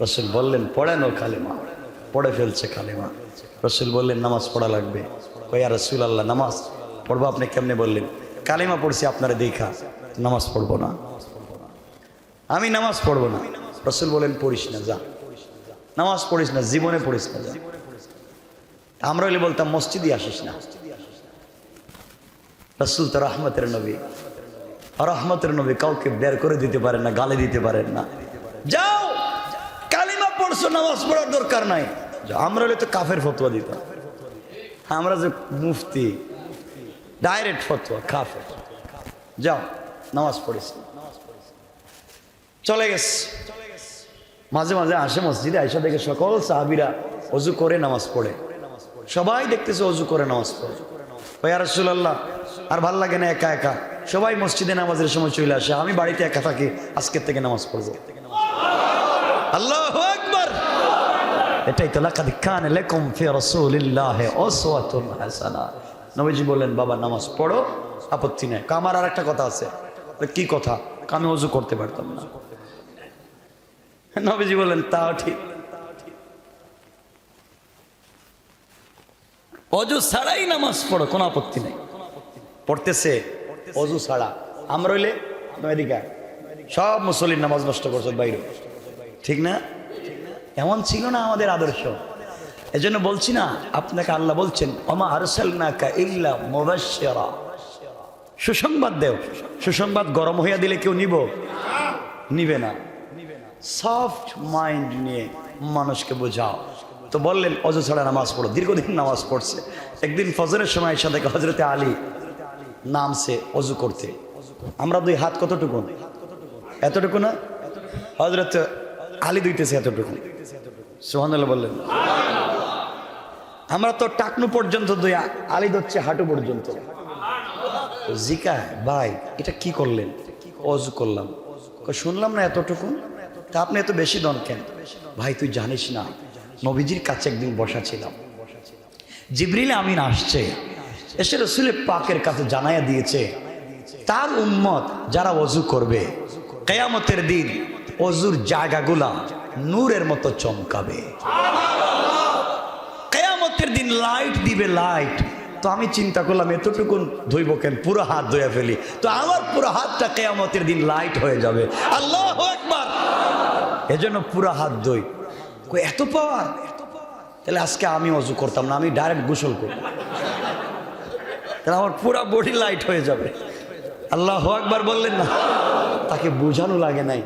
রসুল বললেন পড়েন ও কালেমা, পড়ে ফেলছে কালেমা। রসুল বললেন নামাজ পড়া লাগবে। কয়া রসুল আল্লাহ নামাজ পড়বো আপনি কেমনে বললেন? কালেমা পড়ছি আপনারা দেখা, নামাজ পড়বো না, আমি নামাজ পড়বো না। রসুল বলেন পড়িস না, যা নামাজ পড়িস না, জীবনে পড়িস না, যা। আমরা হলে বলতাম মসজিদে আসিস না। রসুল তো রহমতের নবী, রহমতের নবী, কাউকে বের করে দিতে পারেন না, গালি দিতে পারেন না। যাও কালিমা পড়ছো, নামাজ পড়ার দরকার নাই। আমরা হলে তো কাফের ফতোয়া দিতাম। আমরা যে মুফতি, ডাইরেক্ট ফতোয়া কাফের। যাও নামাজ পড়িস না। চলে গেছে। মাঝে মাঝে আসে মসজিদে, আইসা দেখে সকল সাহাবীরা অজু করে নামাজ পড়ে। সবাই দেখতেছে অজু করে নামাজ পড়ে। ইয়া রাসূলুল্লাহ আর ভাল লাগে না একা একা, সবাই মসজিদে নামাজের সময় চলে আসে, আমি বাড়িতে একা থাকি, আজকের থেকে নামাজ পড়বো। আল্লাহু আকবার। এটাই তো লাকাদ কানা লাকুম ফি রাসূলিল্লাহি উসওয়াতুন হাসানাহ। নবীজি বললেন বাবা নামাজ পড়ো, আপত্তি নাই। আমার আর একটা কথা আছে। কি কথা? আমি ওযু করতে পারতাম না। নবীজি বললেন তাও ঠিক, অজু ছাড়াই নামাজ পড়ো, কোনো আপত্তি নাই। পড়তেছে অজু ছাড়া। আমরা হইলে এদিকে সব মুসল্লির নামাজ নষ্ট করছো বাইরে, ঠিক না? এমন ছিল না আমাদের আদর্শ। এজন্য বলছি না, আপনাকে আল্লাহ বলছেন ওমা আরসালনাকা ইল্লা মুবাশশিরা, সুসংবাদ দেও। সুসংবাদ গরম হইয়া দিলে কেউ নিবে না। সফট মাইন্ড নিয়ে মানুষকে বোঝাও। তো বললেন অজু ছাড়া নামাজ পড়ো। দীর্ঘদিন নামাজ পড়ছে। একদিন ফজরের সময় এসে দেখে হযরতে আলী নামছে অজু করতে। আমরা দুই হাত কতটুকু? এতটুকু না? হযরতে আলী দুইতেছে এতটুকু। সুবহানাল্লাহ বললেন। আমরা তো টাকনু পর্যন্ত দুই, আলী ধরছে হাঁটু পর্যন্ত। জিকা ভাই এটা কি করলেন? অজু করলাম। শুনলাম না এতটুকু, তা আপনি এত বেশি দন কেন? ভাই তুই জানিস না, নবীজির কাছে একদিন বসা ছিলাম, জিবরিল আমিন আসছে, এসে রাসূল পাকের কাছে জানাইয়া দিয়েছে তার উম্মত যারা অজু করবে কিয়ামতের দিন অজুর জায়গাগুলা নূরের মতো চমকাবে। কিয়ামতের দিন লাইট দিবে, লাইট। তো আমি চিন্তা করলাম এতটুকু ধুইব কেন, পুরো হাত ধুয়ে ফেলি, তো আমার পুরো হাতটা কিয়ামতের দিন লাইট হয়ে যাবে। আল্লাহু আকবার। এজন্য পুরো হাত ধুই। এত পাওয়ার, তাহলে আজকে আমি অজু করতাম না, আমি ডাইরেক্ট গোসল করব, তাহলে আমার পুরো বডি লাইট হয়ে যাবে। আল্লাহু আকবার বললেন না? তাকে বোঝানো লাগে নাই।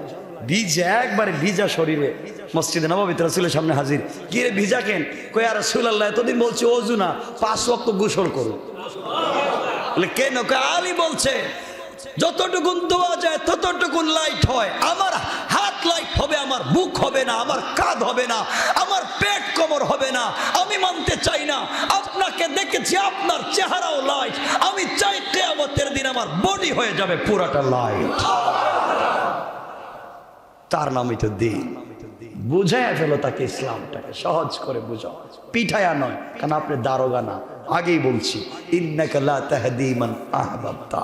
ভিজা, একবারে ভিজা শরীরে মসজিদে নববীতে রাসূলের সামনে হাজির। কি রে ভিজা কেন? কই ইয়া রাসূলুল্লাহ এতদিন বলছি অজু না, 5 ওয়াক্ত গোসল করো। বলে কেন? কই আলী বলছে যতটুকু দোয়া যায় ততটুকু লাইট হয়। আমার হাত লাইট হবে, আমার বুক হবে না, আমার কাঁধ হবে না, আমার পেট কোমর হবে না। আমি মানতে চাই না। আপনাকে দেখেছি আপনার চেহারাও লাইট, আমি চাই কিয়ামতের দিন আমার বডি হয়ে যাবে পুরাটা লাইট। তার নামই তো দিন। বুঝাইয়া ফেলো তাকে, ইসলামটাকে সহজ করে বুঝাও, পিঠায়া নয়। কারণ আপনি দারোগা না, আগেই বলছি ইন্নাকা লা তাহদি মান আহবাবতা।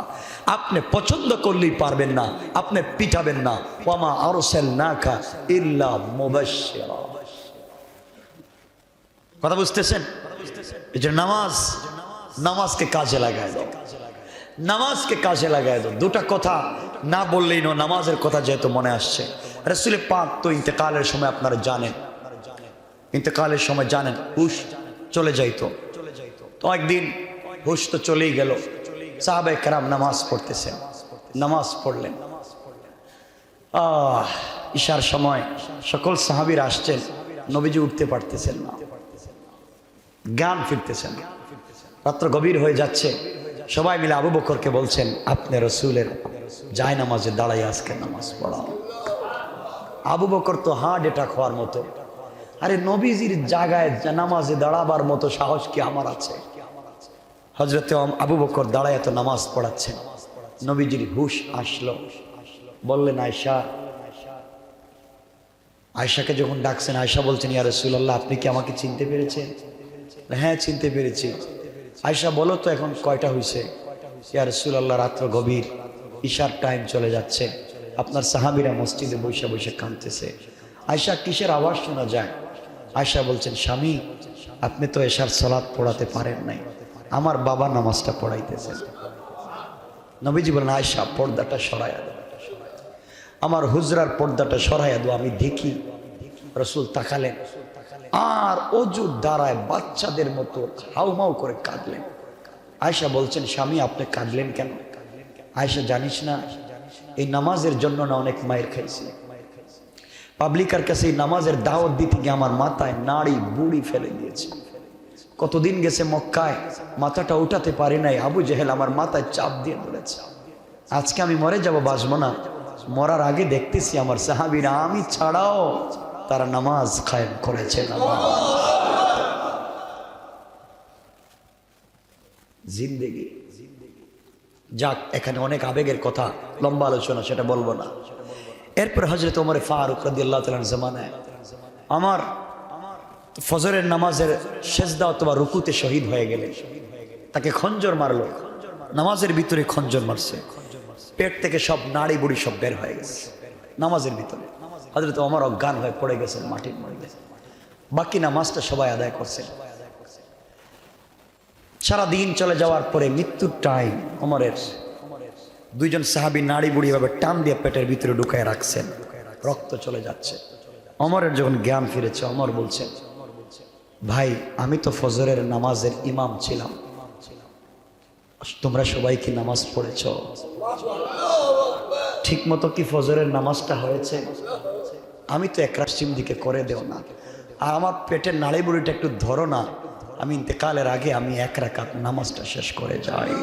আপনি পছন্দ করলেই পারবেন না, আপনি পিঠাবেন না। ওয়ামা আরসালনাকা ইল্লা মুবাশশিরা। কথা বুঝতেছেন? এই যে নামাজকে কাজে লাগায় দাও, নামাজকে কাজে লাগায় দাও। দুটা কথা না বললেই না, নামাজের কথা যেহেতু মনে আসছে। রাসূল পাক তো ইন্তেকালের সময় আপনারা জানেন, ইন্তেকালের সময় জানেন হুশ চলে যাইতো। তো একদিন হুশ তো চলেই গেল। সাহাবায়ে কেরাম নামাজ পড়তেছেন, নামাজ পড়লেন। ইশার সময় সকল সাহাবীরা আসছেন, নবীজি উঠতে পারতেছেন না, জ্ঞান ফিরতেছেন। রাত্র গভীর হয়ে যাচ্ছে। সবাই মিলে আবু বকরকে বলছেন আপনি রাসূলের যায় নামাজে দাঁড়াই আজকে নামাজ পড়াও। আবু বকর তো হার্ট অ্যাটাক হওয়ার মতো, আরে নবীজির জায়গায় নামাজে দাঁড়াবার মতো সাহস কি আমার আছে? হযরতে আবু বকর দাঁড়ায় তো নামাজ পড়াচ্ছেন। নবীজির হুশ আসলো, বললেন আয়েশা। আয়েশাকে যখন ডাকছেন, আয়েশা বলছেন ইয়া রাসূলুল্লাহ আপনি কি আমাকে চিনতে পেরেছেন? হ্যাঁ চিনতে পেরেছি। আয়েশা বলো তো এখন কয়টা হয়েছে? ইয়া রাসূলুল্লাহ রাত্র গভীর, ঈশার টাইম চলে যাচ্ছে, আপনার সাহাবীরা মসজিদে বসে বসে কাঁদতেছে। আয়েশা কিসের আওয়াজ শোনা যায়? আয়েশা বলছেন, স্বামী আপনি তো এশার সালাত পড়াতে পারেন নাই, আমার বাবা নামাজটা পড়াইতেছেন। নবীজি বলেন, আয়েশা পর্দাটা সরাইয়া দাও, আমার হুজরার পর্দাটা সরাইয়া দাও, আমি দেখি। রাসূল তাকালেন আর অজুর দ্বারায় বাচ্চাদের মতো হাউমাউ করে কাঁদলেন। আয়েশা বলছেন, স্বামী আপনি কাঁদলেন কেন? আয়েশা, জানিস না এই নামাজের জন্য না অনেক মায়ের খাইছি। পাবলিকের কাছে এই নামাজের দাওয়াত দিতে গিয়ে আমার মাথায় নাড়ি বুড়ি ফেলে দিয়েছে। কতদিন গেছে মক্কায়, মাথাটা উঠাতে পারি নাই, আবু জেহেল আমার মাথায় চাপ দিয়ে ধরেছে। আজকে আমি মরে যাব, বাঁচবো না, মরার আগে দেখতেছি আমার সাহাবীরা আমি ছাড়াও তারা নামাজ কায়েম করেছে। জিন্দেগি যাক, এখানে অনেক আবেগের কথা, লম্বা আলোচনা, সেটা বলবো না। এরপর হযরত ওমর ফারুক রাদিয়াল্লাহু তাআলা জামানায় আমার ফজরের নামাজের সেজদা অথবা রুকুতে শহীদ হয়ে গেলেন। তাকে খঞ্জর মারলো, নামাজের ভিতরে খঞ্জর মারছে, পেট থেকে সব নাড়ি বুড়ি সব বের হয়ে গেছে নামাজের ভিতরে। হযরত ওমর অজ্ঞান হয়ে পড়ে গেছেন মাটির মধ্যে। বাকি নামাজটা সবাই আদায় করছেন। সারা দিন চলে যাওয়ার পরে মৃত্যুর টাইম, ওমরের দুইজন সাহাবী নাড়ি বুড়ি ভাবে টান দিয়ে পেটের ভিতরে ঢুকায় রাখছেন, রক্ত চলে যাচ্ছে। ওমরের যখন জ্ঞান ফিরেছে, ওমর বলছেন, ভাই আমি তো ফজরের নামাজের ইমাম ছিলাম, তোমরা সবাই কি নামাজ পড়েছ? ঠিক মতো কি ফজরের নামাজটা হয়েছে? আমি তো এক রাশিম দিকে করে দেও না, আর আমার পেটের নাড়ি বুড়িটা একটু ধরো না, আমি ইন্তেকালের আগে আমি এক রাকাত নামাজটা শেষ করে যাই।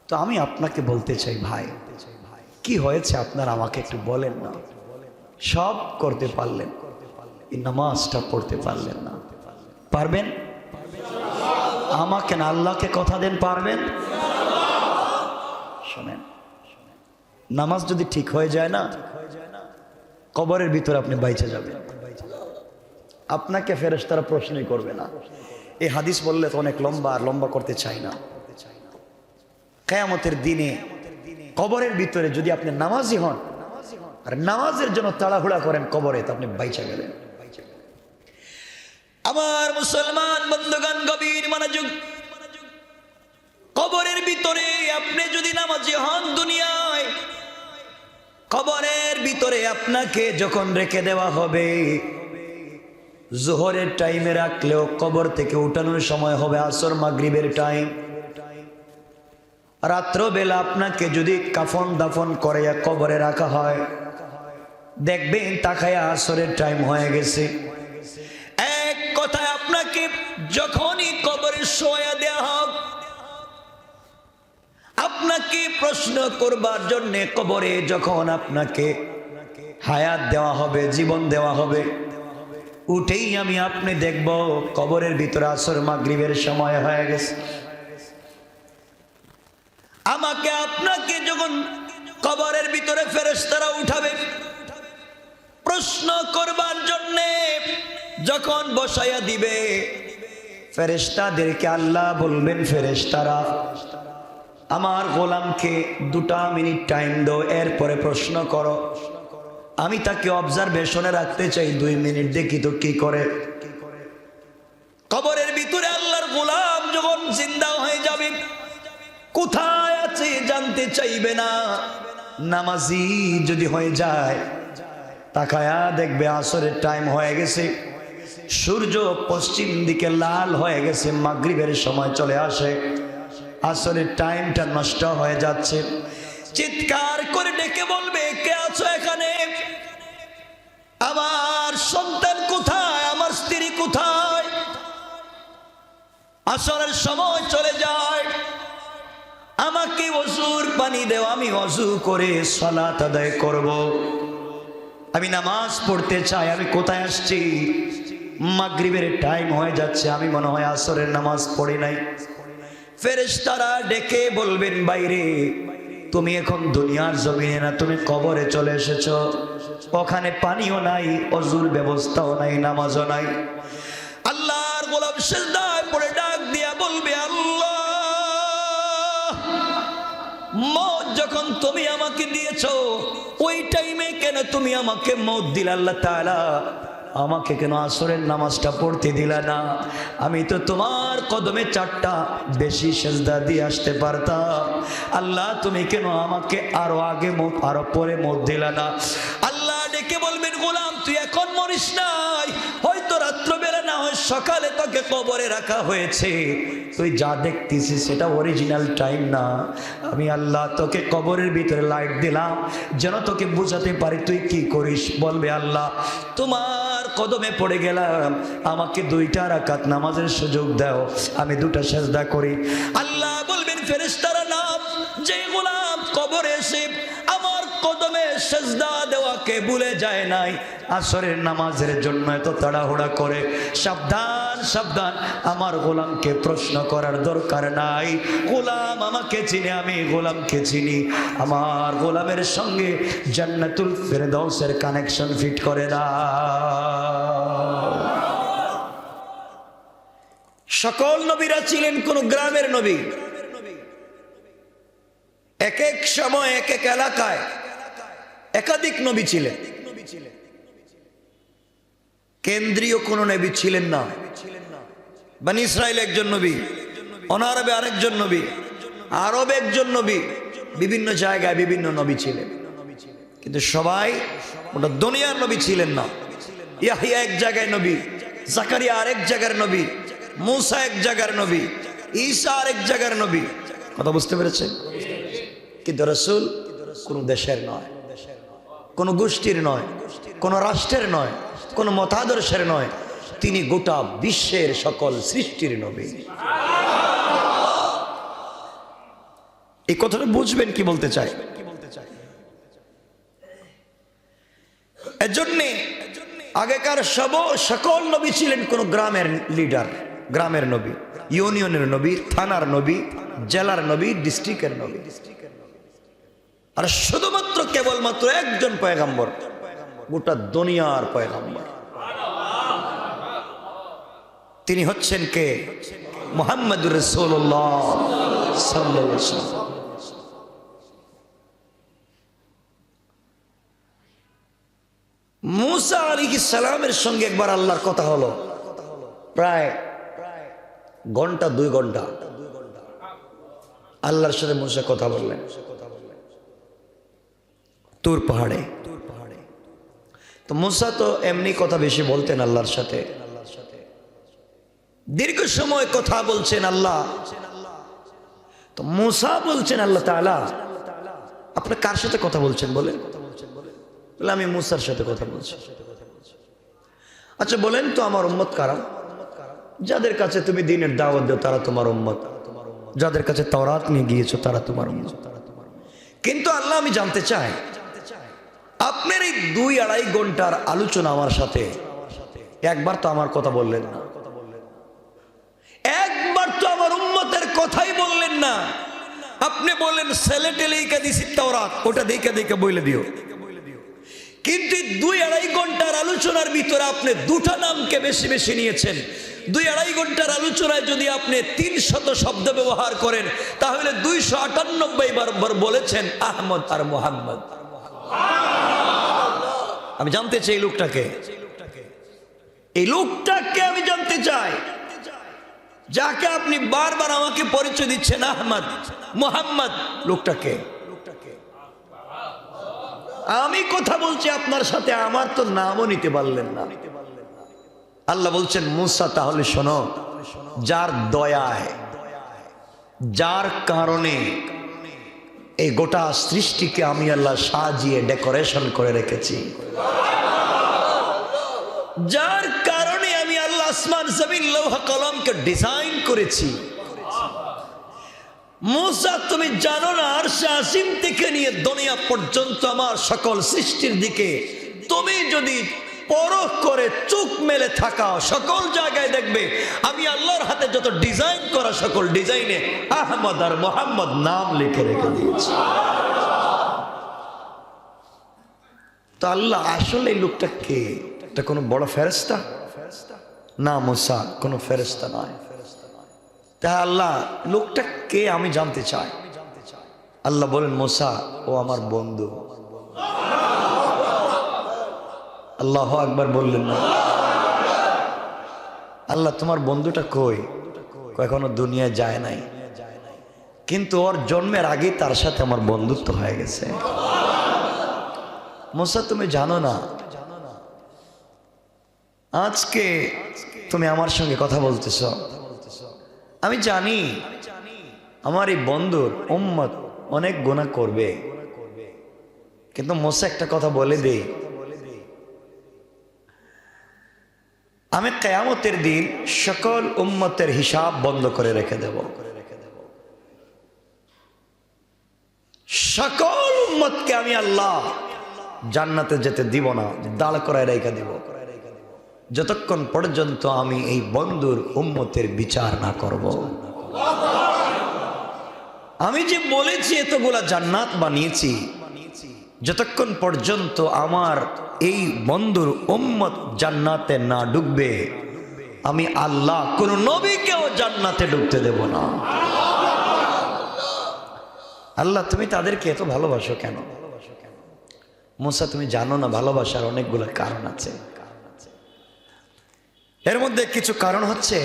তো আমি আপনাকে বলতে চাই, ভাই কি হয়েছে আপনার আমাকে একটু বলেন না। সব করতে পারলেন, এই নামাজটা পড়তে পারলেন না। পারবেন? আমাকে না, আল্লাহকে কথা দেন পারবেন। শোনেন, নামাজ যদি ঠিক হয়ে যায় না, কবরের ভিতরে আপনি বাইচে যাবেন, আপনাকে ফেরেশতারা প্রশ্নই করবে না। এই হাদিস বললে তো অনেক লম্বা, আর লম্বা করতে চাই না। কিয়ামতের দিনে কবরের ভিতরে যদি আপনি নামাজি হন আর নামাজের জন্য তাড়াহুড়া করেন কবরে, তো আপনি বাইচা গেলেন। আমার মুসলমান বন্ধুগণ, গভীর মনোযোগ। কবরের ভিতরে আপনি যদি নামাজি হন দুনিয়ায়, কবরের ভিতরে আপনাকে যখন রেখে দেওয়া হবে, জোহরের টাইমে রাখলেও কবর থেকে উঠানোর সময় হবে আসর মাগরিবের টাইম। রাত্রবেলা আপনাকে যদি কাফন দাফন করে কবরে রাখা হয়, দেখবেন তাকায়া আসরের টাইম হয়ে গেছে। এক কথায় আপনাকে যখনই কবরে শোয়া দেয়া হবে, আপনাকে প্রশ্ন করবার জন্য কবরে যখন আপনাকে হায়াত দেওয়া হবে, জীবন দেওয়া হবে, উঠেই আমি আপনি দেখব কবরের ভিতরে আসর মাগরিবের সময় হয়ে গেছে। আমাকে আপনাকে যখন কবরের ভিতরে ফেরেশতারা উঠাবে প্রশ্ন করবার জন্য, যখন বসায়া দিবে, ফেরেশতাদেরকে আল্লাহ বলবেন, ফেরেশতারা আমার গোলামকে 2 মিনিট টাইম দাও, এরপরে প্রশ্ন করো। আমি তাকে অবজারভেশনে রাখতে চাই 2 মিনিট, দেখি তো কি করে। কবরের ভিতরে আল্লাহর গোলাম যখন জিন্দা হয়ে যাবে, কোথায় আছে জানতে চাইবে না। নামাজি যদি হয়ে যায়, তাকায়া দেখবে আসরের টাইম হয়ে গেছে, সূর্য পশ্চিম দিকে লাল হয়ে গেছে, মাগরিবের সময় চলে আসে, আসরের টাইমটা নষ্ট হয়ে যাচ্ছে। চিৎকার করে ডেকে বলবে, কে আছো এখানে? আমার সন্তান কোথায়? আমার স্ত্রী কোথায়? আসরের সময় চলে যায়, আমাকে ওযুর পানি দেও, আমি ওযু করে সালাত আদায় করব। আমি নামাজ পড়তে চাই। আমি কোথায় আসছি? মাগরিবের টাইম হয়ে যাচ্ছে, আমি মনে হয় আসরের নামাজ পড়ি নাই। ফেরেশতারা ডেকে বলবেন, বাইরে তুমি এখন দুনিয়ার জমিনে না, তুমি কবরে চলে এসেছো। ওখানে পানিও নাই, ওযুর ব্যবস্থাও নাই, নামাজও নাই। আল্লাহর গোলাম সিজদায় পড়ে ডাক দিয়া বলবে, আল্লাহ যখন তুমি আমাকে দিয়েছো ওই টাইমে কেন তুমি আমাকে মওত দিলে আল্লাহ তাআলা? আমাকে কেন আসরের নামাজটা পড়তে দিলা না? আমি তো তোমার কদমে 4টা বেশি সেজদা দিয়ে আসতে পারতাম। আল্লাহ তুমি কেন আমাকে আরো আগে মওত আরো পরে মওত দিলা না? আল্লাহ ডেকে বলবেন, গোলাম তুই এখন মরিস নাই, হয়তো রাত্রবেলা না হয় সকালে তোকে কবরে রাখা হয়েছে, তুই যা দেখতেছিস সেটা অরিজিনাল টাইম না। আমি আল্লাহ তোকে কবরের ভিতরে লাইট দিলাম যেন তোকে বুঝাতে পারি তুই কি করিস। বলবে, আল্লাহ তোমার কদমে পড়ে গেলাম, আমাকে 2টা রাকাত নামাজের সুযোগ দাও, আমি 2টা সেজদা করি। আল্লাহ বলবেন, ফেরেশতারা নাম যে গোলাম কবরে এসে আমার কদমে সেজদা দেওয়াকে ভুলে যায় নাই, আসরের নামাজের জন্য এত তাড়াহুড়া করে, সাবধান সাবধান, আমার গোলামকে প্রশ্ন করার দরকার নাই। গোলাম আমাকে চিনে, আমি গোলামকে চিনি। আমার গোলামের সঙ্গে জান্নাতুল ফেরদাউসের কানেকশন ফিট করে দাও। সকল নবীরা ছিলেন কোন গ্রামের নবী। এক এক সময় এক এক এলাকায় একাধিক নবী ছিলেন। কেন্দ্রীয় কোন নবী ছিলেন না। বনি ইসরাইল একজন নবী, অনারবে আরেকজন নবী, আরবে একজন নবী, বিভিন্ন জায়গায় বিভিন্ন নবী ছিলেন, কিন্তু সবাই ওটা দুনিয়ার নবী ছিলেন না। ইয়াহিয়া এক জায়গায় নবী, জাকারিয়া আরেক জায়গার নবী, মূসা এক জায়গার নবী, ঈসা আরেক জায়গার নবী। কথা বুঝতে পেরেছেন? কিন্তু রাসূল কোন দেশের নয়, কোন গোষ্ঠীর নয়, কোন রাষ্ট্রের নয়, কোন মতাদর্শের নয়, তিনি গোটা বিশ্বের সকল সৃষ্টির নবী। এই কথাটা বুঝবেন কি বলতে চাই। এজন্যে আগেকার সকল নবী ছিলেন কোন গ্রামের লিডার, গ্রামের নবী, ইউনিয়নের নবী, থানার নবী, জেলার নবী, ডিস্ট্রিক্টের নবী। আর শুধুমাত্র কেবলমাত্র একজন পয়গম্বর, গোটা দুনিয়ার পয়গম্বর। তিনি হচ্ছেন কে? মুহাম্মদুর রাসূলুল্লাহ সাল্লাল্লাহু আলাইহি ওয়াসাল্লাম। মূসা আলাইহিস সালামের সঙ্গে একবার আল্লাহর কথা হলো, প্রায় ঘন্টা 2 ঘন্টা আল্লাহর সাথে মূসা কথা বললেন তুর পাহাড়ে। তো মূসা তো এমনি কথা বেশি বলতেন আল্লাহর সাথে, দীর্ঘ সময় কথা বলছেন আল্লাহ। তো মূসা বলছেন, আল্লাহ তাআলা আপনি কার সাথে কথা বলছেন বলেন? বলে, আমি মূসার সাথে কথা বলছি। আচ্ছা বলেন তো আমার উম্মত কারা? যাদের কাছে তুমি দ্বীনের দাওয়াত দাও তারা তোমার উম্মত, যাদের কাছে তাওরাত নিয়ে গিয়েছো তারা তোমার উম্মত। কিন্তু আল্লাহ আমি জানতে চাই আপনার এই 2-2.5 ঘন্টার আলোচনা আমার সাথে একবার তো আমার কথা বললেন না, একবার তো আমার উম্মতের কথাই বললেন না। আপনি বললেন সেলেটে লেখা দিছি তাওরাত, ওটা দেখে দেখে বলে দিও। কিন্তু 2-2.5 ঘন্টার আলোচনার ভিতরে আপনি 2টা নামকে বেশি বেশি নিয়েছেন। 2-2.5 ঘন্টার আলোচনায় যদি আপনি 300 শব্দ ব্যবহার করেন তাহলে 298 বার বলেছেন আহমদ আর মুহাম্মদ। আমি জানতে চাই এই লোকটাকে আমি জানতে চাই, যাকে আপনি বারবার আমাকে পরিচয় দিচ্ছেন আহমদ মুহাম্মদ, লোকটাকে। আমি কথা বলছি আপনার সাথে, আমার তো নামও নিতে পারলেন না। আল্লাহ বলছেন, মূসা তাহলে শোনো, যার দয়ায়, যার কারণে এই গোটা সৃষ্টিকে আমি আল্লাহ সাজিয়ে ডেকোরেশন করে রেখেছি, যার কারণে আমি আল্লাহ আসমান জমিন লৌহ কলমকে ডিজাইন করেছি। মূসা তুমি জানো না, আরশে আসিম থেকে নিয়ে দুনিয়া পর্যন্ত আমার সকল সৃষ্টির দিকে তুমি যদি পরখ করে চোখ মেলে থাকাও, সকল জায়গায় দেখবে আমি আল্লাহর হাতে যত ডিজাইন করা সকল ডিজাইনে আহমদ আর মুহাম্মদ নাম লিখে রেখে দিয়েছি। তো আল্লাহ আসলে এই লোকটা কে? এটা কোনো বড় ফেরেশতা না, মূসা কোনো ফেরেশতা নয়। তা আল্লাহ লোকটা কে আমি জানতে চাই। আল্লাহ বলেন মুসা ও আমার বন্ধু। আল্লাহু আকবার বললেন না? আল্লাহ তোমার বন্ধুটা কই? এখনো দুনিয়ায় যায় নাই, কিন্তু ওর জন্মের আগেই তার সাথে আমার বন্ধুত্ব হয়ে গেছে। মুসা তুমি জানো না, আজকে তুমি আমার সঙ্গে কথা বলতেছ, আমি জানি আমার এই বন্ধুর উম্মত অনেক গুনাহ করবে, কিন্তু মুসা একটা কথা বলে দেই, আমি কিয়ামতের দিন সকল উম্মতের হিসাব বন্ধ করে রেখে দেব। সকল উম্মতকে আমি আল্লাহ জান্নাতে যেতে দিব না, দাঁড় করায় রেখে দেব, যতক্ষণ পর্যন্ত আমি এই বন্ধুর উম্মতের বিচার না করব। আমি যে বলেছি এতগুলা জান্নাত বানিয়েছি, যতক্ষণ পর্যন্ত আমার এই বন্ধুর উম্মত জান্নাতে না ঢুকবে, আমি আল্লাহ কোন নবীকেও জান্নাতে ঢুকতে দেব না। আল্লাহ তুমি তাদেরকে এত ভালোবাসো কেন? মুসা তুমি জানো না ভালোবাসার অনেকগুলো কারণ আছে। এর মধ্যে কিছু কারণ হচ্ছে,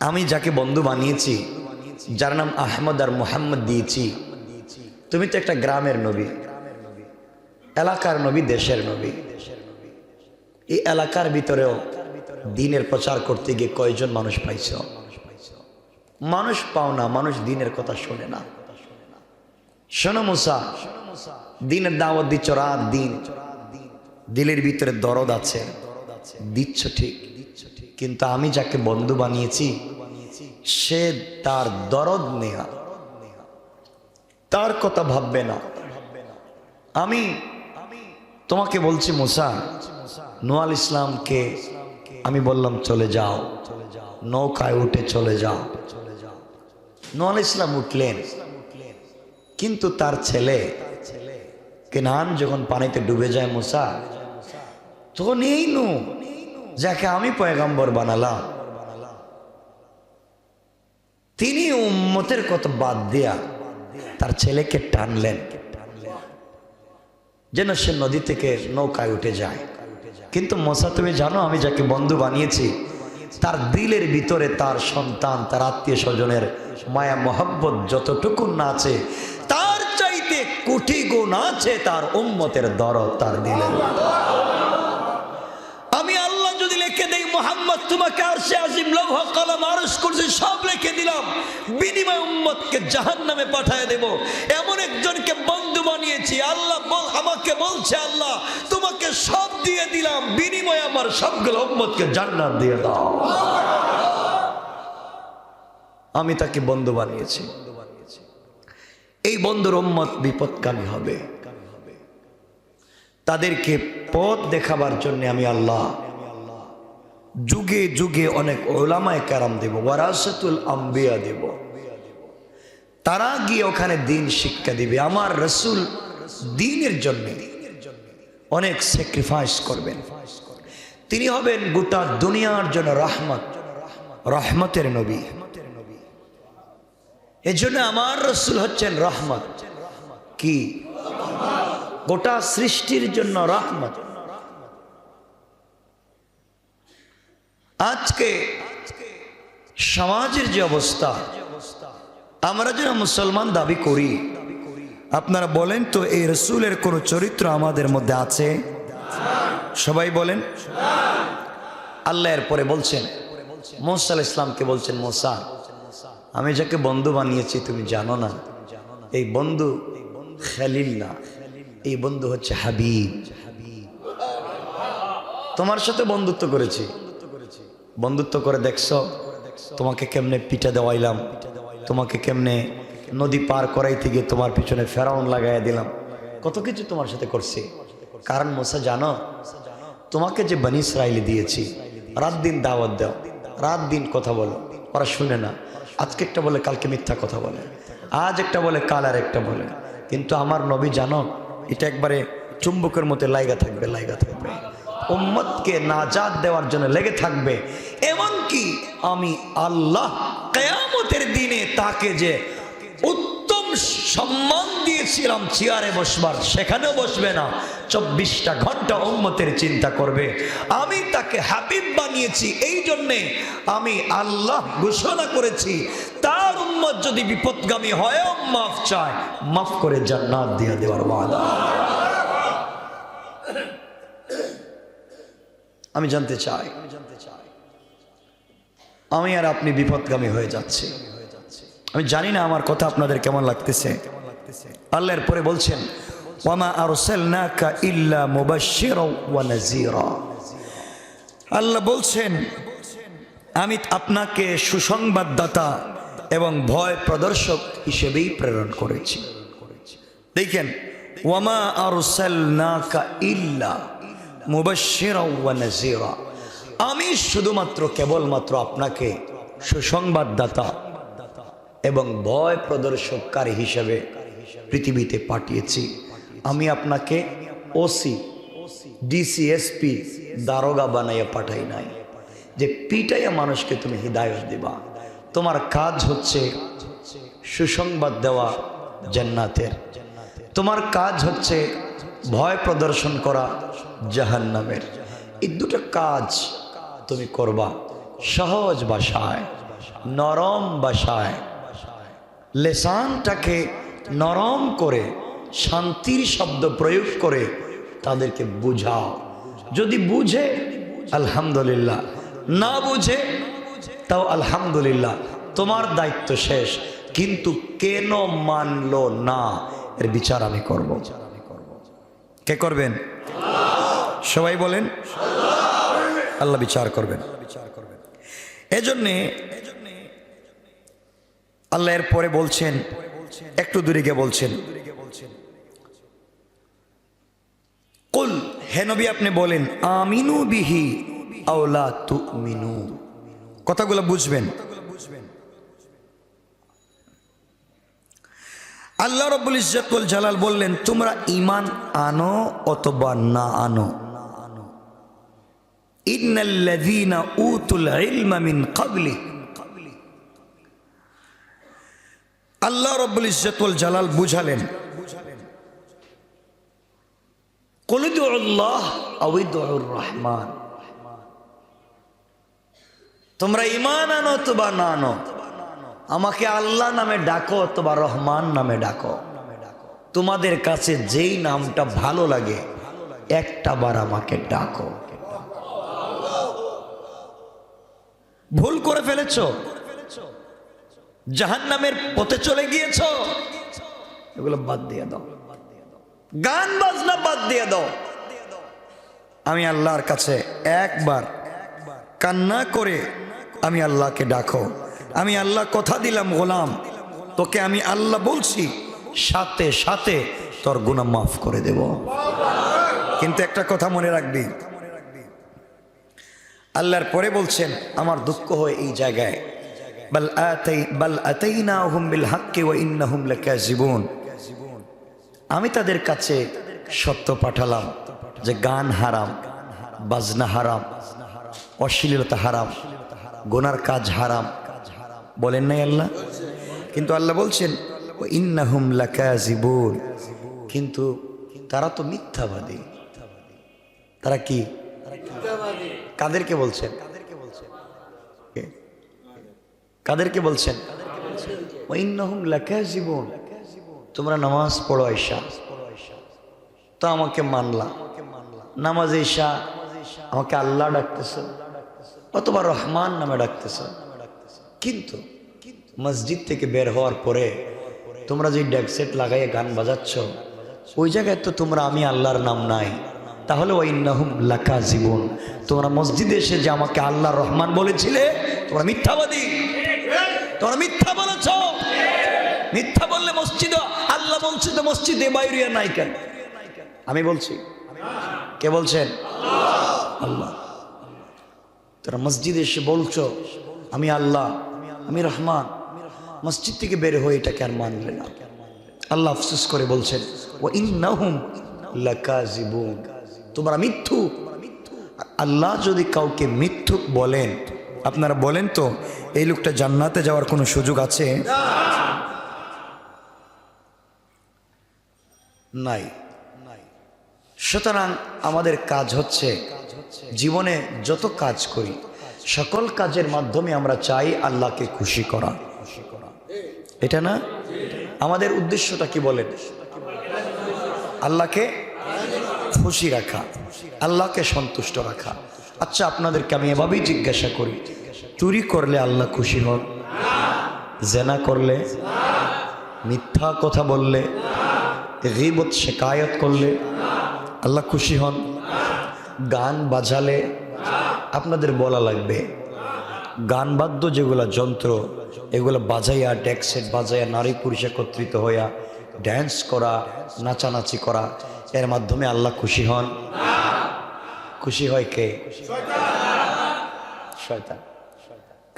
আমি যাকে বন্ধু বানিয়েছি, যার নাম আহমদ আর মুহাম্মদ দিয়েছি, তুমি তো একটা গ্রামের নবী, এলাকার নবী, দেশের নবী। এই এলাকার ভিতরেও দ্বীনের প্রচার করতে গিয়ে কয়জন মানুষ পাইছ? মানুষ পাও না, মানুষ দ্বীনের কথা শোনে না। শোনো মুসা, দ্বীনের দাওয়াত দিচ্ছ রাত দিন, দিলের ভিতরে দরদ আছে, দিচ্ছ ঠিক, কিন্তু আমি যাকে বন্ধু বানিয়েছি সে তার দরদ নেয়া, তার কথা ভাববে না। আমি তোমাকে বলছি মুসা, নূহ আলাইহিস ইসলামকে আমি বললাম চলে যাও, নৌকায় উঠে চলে যাও। নূহ আলাইহিস ইসলাম উঠলেন, কিন্তু তার ছেলে কেনান যখন পানিতে ডুবে যায় মুসা, তখন এই নূহ যাকে আমি পয়গম্বর বানালাম, তিনি উম্মতের কথা বাদ দিয়া তার ছেলেকে টানলেন যেন সে নদী থেকে নৌকায় উঠে যায়। কিন্তু মুসা তুমি জানো আমি যাকে বন্ধু বানিয়েছি, তার দিলের ভিতরে তার সন্তান, তার আত্মীয় স্বজনের মায়া মহব্বত যতটুকু না আছে, তার চাইতে কোটি গুণ আছে তার উম্মতের দরদ তার দিলের। আমি আল্লাহ যদি লিখে দেই মুহাম্মদ তোমাকে আরশে আজিম, লৌহ কলম, আরশ কুরসি সব লিখে দিলাম, বিনিময় উম্মতকে জাহান্নামে পাঠিয়ে দেব, এমন একজনকে বন্ধু বানিয়েছি। আল্লাহ আমাকে বলছে, আল্লাহ তোমাকে সব দিয়ে দিলাম, বিনিময়ে আমার সবগুলো উম্মতকে জান্নাত দিয়ে দাও। আমি তাকে বন্ধু বানিয়েছি, এই বন্ধুর উম্মত বিপদকামী হবে, তাদেরকে পথ দেখাবার জন্য আমি আল্লাহ যুগে যুগে অনেক উলামায়ে কেরাম দেব, ওয়ারাসাতুল আম্বিয়া দেব, তারা গিয়ে ওখানে দ্বীন শিক্ষা দিবে। আমার রাসূল দ্বীনের জন্য অনেক স্যাক্রিফাইস করবেন, তিনি হবেন গোটা দুনিয়ার জন্য রহমত, রহমতের নবী। এজন্য আমার রাসূল হচ্ছেন রহমত, কি গোটা সৃষ্টির জন্য রহমত। আজকে সমাজের যে অবস্থা, আমরা যারা মুসলমান দাবি করি, আপনারা বলেন তো এই রাসূলের কোন চরিত্র আমাদের মধ্যে আছে? সবাই বলেন। আল্লাহ এর পরে বলছেন, মুসা আলাইহিস ইসলামকে বলছেন, মুসা আমি যাকে বন্ধু বানিয়েছি তুমি জানো না, এই বন্ধু খলিল না, এই বন্ধু হচ্ছে হাবিব। তোমার সাথে বন্ধুত্ব করেছি, বন্ধুত্ব করে দেখছো তোমাকে কেমনে পিঠা দেওয়াইলাম, তোমাকে কেমনে নদী পার করাইতে গিয়ে তোমার পিছনে ফেরাউন লাগাইয়া দিলাম, কত কিছু তোমার সাথে করছি। কারণ মুসা জানো, তোমাকে যে বনি ইসরাইল দিয়েছি, রাত দিন দাওয়াত দাও, রাত দিন কথা বলো, ওরা শুনে না, আজকে একটা বলে কালকে মিথ্যা কথা বলে, আজ একটা বলে কাল আর একটা বলে, কিন্তু আমার নবী জানো এটা একবারে চুম্বকের মতো লাইগা থাকবে, লাইগা থাকবে, উম্মতকে নাজাত দেওয়ার জন্য লেগে থাকবে। এমনকি আমি আল্লাহ কিয়ামতের দিনে তাকে যে উত্তম সম্মান দিয়েছিলাম চেয়ারে বসবার, সেখানেও বসবে না, 24টা ঘন্টা উম্মতের চিন্তা করবে। আমি তাকে হাবিব বানিয়েছি, এই জন্যে আমি আল্লাহ ঘোষণা করেছি তার উম্মত যদি বিপদগামী হয় মাফ চায়, মাফ করে জান্নাত দিয়ে দেওয়ার ওয়াদা। আমি জানতে চাই, আমি আর আপনি বিপদগামী হয়ে যাচ্ছি। আমি জানি না আমার কথা আপনাদের কেমন লাগতেছে। আল্লাহর পরে বলছেন ওয়ামা আরসালনাকা ইল্লা মুবাশশিরা ওয়া নাযীরা। আল্লাহ বলছেন আমি আপনাকে সুসংবাদদাতা এবং ভয় প্রদর্শক হিসেবেই প্রেরণ করেছি। দেখেন ওয়ামা আরসালনাকা ইল্লা মুবাশশিরা ওয়া নাযীরা, আমি শুধুমাত্র কেবলমাত্র আপনাকে সুসংবাদদাতা এবং ভয় প্রদর্শককারী হিসেবে পৃথিবীতে পাঠিয়েছি। আমি আপনাকে ওসি, ডিসিএসপি, দারোগা বানাইয়া পাঠাই নাই যে পিটাইয়া মানুষকে তুমি হিদায়ত দিবা। তোমার কাজ হচ্ছে সুসংবাদ দেওয়া জান্নাতের, তোমার কাজ হচ্ছে ভয় প্রদর্শন করা জাহান্নামের। এই দুটো কাজ তুমি করবা সহজ ভাষায়, নরম ভাষায়, লেসানটাকে নরম করে শান্তির শব্দ প্রয়োগ করে তাদেরকে বুঝাও। যদি বুঝে আলহামদুলিল্লাহ, না বুঝে তাও আলহামদুলিল্লাহ, তোমার দায়িত্ব শেষ। কিন্তু কেন মানলো না এর বিচার আমি করব। কে করবেন? সবাই বলেন আল্লাহ বিচার করবেন। এজন্যে আল্লাহ এর পরে বলছেন, একটু দূরে গিয়ে বলছেন কুল, হে নবী আপনি বলেন আমিনু বিহি আও লা তুমিনু। কথাগুলো বুঝবেন। আল্লাহ রাব্বুল ইজ্জত ওয়াল জালাল বললেন তোমরা ঈমান আনো অথবা না আনো। ইন্নাল্লাযীনা উতুল ইলমা মিন ক্বাবলি, আল্লাহ রাব্বুল ইজ্জত ওয়াল জালাল বুঝালেন কুল উদুল্লাহ আও উদুর রহমান, তোমরা ঈমান আনো অথবা না আনো, আমাকে আল্লাহ নামে ডাকো অথবা রহমান নামে ডাকো, তোমাদের কাছে যেই নামটা ভালো লাগে একটা বার আমাকে ডাকো। ভুল করে ফেলেছো, জাহান্নামের পথে চলে গিয়েছো, এগুলো বাদ দিয়ে দাও, গান বাজনা বাদ দিয়ে দাও। আমি আল্লাহর কাছে একবার কান্না করে আমি আল্লাহকে ডাকো। আমি আল্লাহ কথা দিলাম গোলাম, তোকে আমি আল্লাহ বলছি, সাথে সাথে তোর গুনাহ মাফ করে দেব। কিন্তু একটা কথা মনে রাখবি, আল্লাহর পরে বলছেন আমার দুঃখ হয় এই জায়গায়, বাল আতাইনাহুম বিল হাক্কি ওয়া ইন্নাহুম লাকাযিবুন, আমি তাদের কাছে সত্য পাঠালাম যে গান হারাম, বাজনা হারাম, অশ্লীলতা হারাম, গুনার কাজ হারাম, বলেন নাই আল্লাহ? কিন্তু আল্লাহ বলছেন ওয়া ইন্নাহুম লাকাযিবুন, কিন্তু তারা তো মিথ্যাবাদী। তারা কি? কাদেরকে বলছেন? কাদেরকে বলছেন? ওয়া ইন্নাহুম লাকাযিবুন, তোমরা নামাজ পড়ো আয়েশা, তো আমাকে মানলা, নামাজে ঈশা আমাকে আল্লাহ ডাকতেছ অথবা রহমান নামে ডাকতেছ, কিন্তু মসজিদ থেকে বের হওয়ার পরে তোমরা যে ডেকসেট লাগাইয়ে গান বাজাচ্ছ ওই জায়গায় তো তোমরা আমি আল্লাহর নাম নাই। তাহলে ওয়া ইন্নাহুম লাকাযিবুন, তোমরা মসজিদে এসে যে আমাকে আল্লাহ রহমান বলেছিলে তোমরা মিথ্যাবাদী, তোমরা মিথ্যা বলেছ। মিথ্যা বললে মসজিদ আল্লাহ বলছে তো মসজিদে বাইরে নাই কেন? আমি বলছি, কে বলছেন? আল্লাহ। তোরা মসজিদে এসে বলছো আমি আল্লাহ, আমি রহমান, মসজিদ থেকে বের হয়ে এটাকে আর মানলে না। আল্লাহ আফসোস করে বলছেন ওয়া ইন্নাহুম লাকাযিবুন, তোমরা মিথ্যুক। আল্লাহ যদি কাউকে মিথ্যুক বলেন, আপনারা বলেন তো এই লোকটা জান্নাতে যাওয়ার কোনো সুযোগ আছে? নাই। সুতরাং আমাদের কাজ হচ্ছে জীবনে যত কাজ করি সকল কাজের মাধ্যমে আমরা চাই আল্লাহকে খুশি করা। এটা না আমাদের উদ্দেশ্যটা? কি বলেন? আল্লাহকে খুশি রাখা, আল্লাহকে সন্তুষ্ট রাখা। আচ্ছা, আপনাদেরকে আমি এভাবেই জিজ্ঞাসা করি, চুরি করলে আল্লাহ খুশি হন? জেনা করলে, মিথ্যা কথা বললে, গীবত শিকায়ত করলে আল্লাহ খুশি হন? গান বাজালে আপনাদের বলা লাগবে, গান বাদ্য যেগুলা যন্ত্র এগুলো বাজাইয়া, ডেকসেট বাজাইয়া নারী পুরুষ একত্রিত হইয়া ড্যান্স করা, নাচানাচি করা, এর মাধ্যমে আল্লাহ খুশি হন? খুশি হয় কে? শয়তান।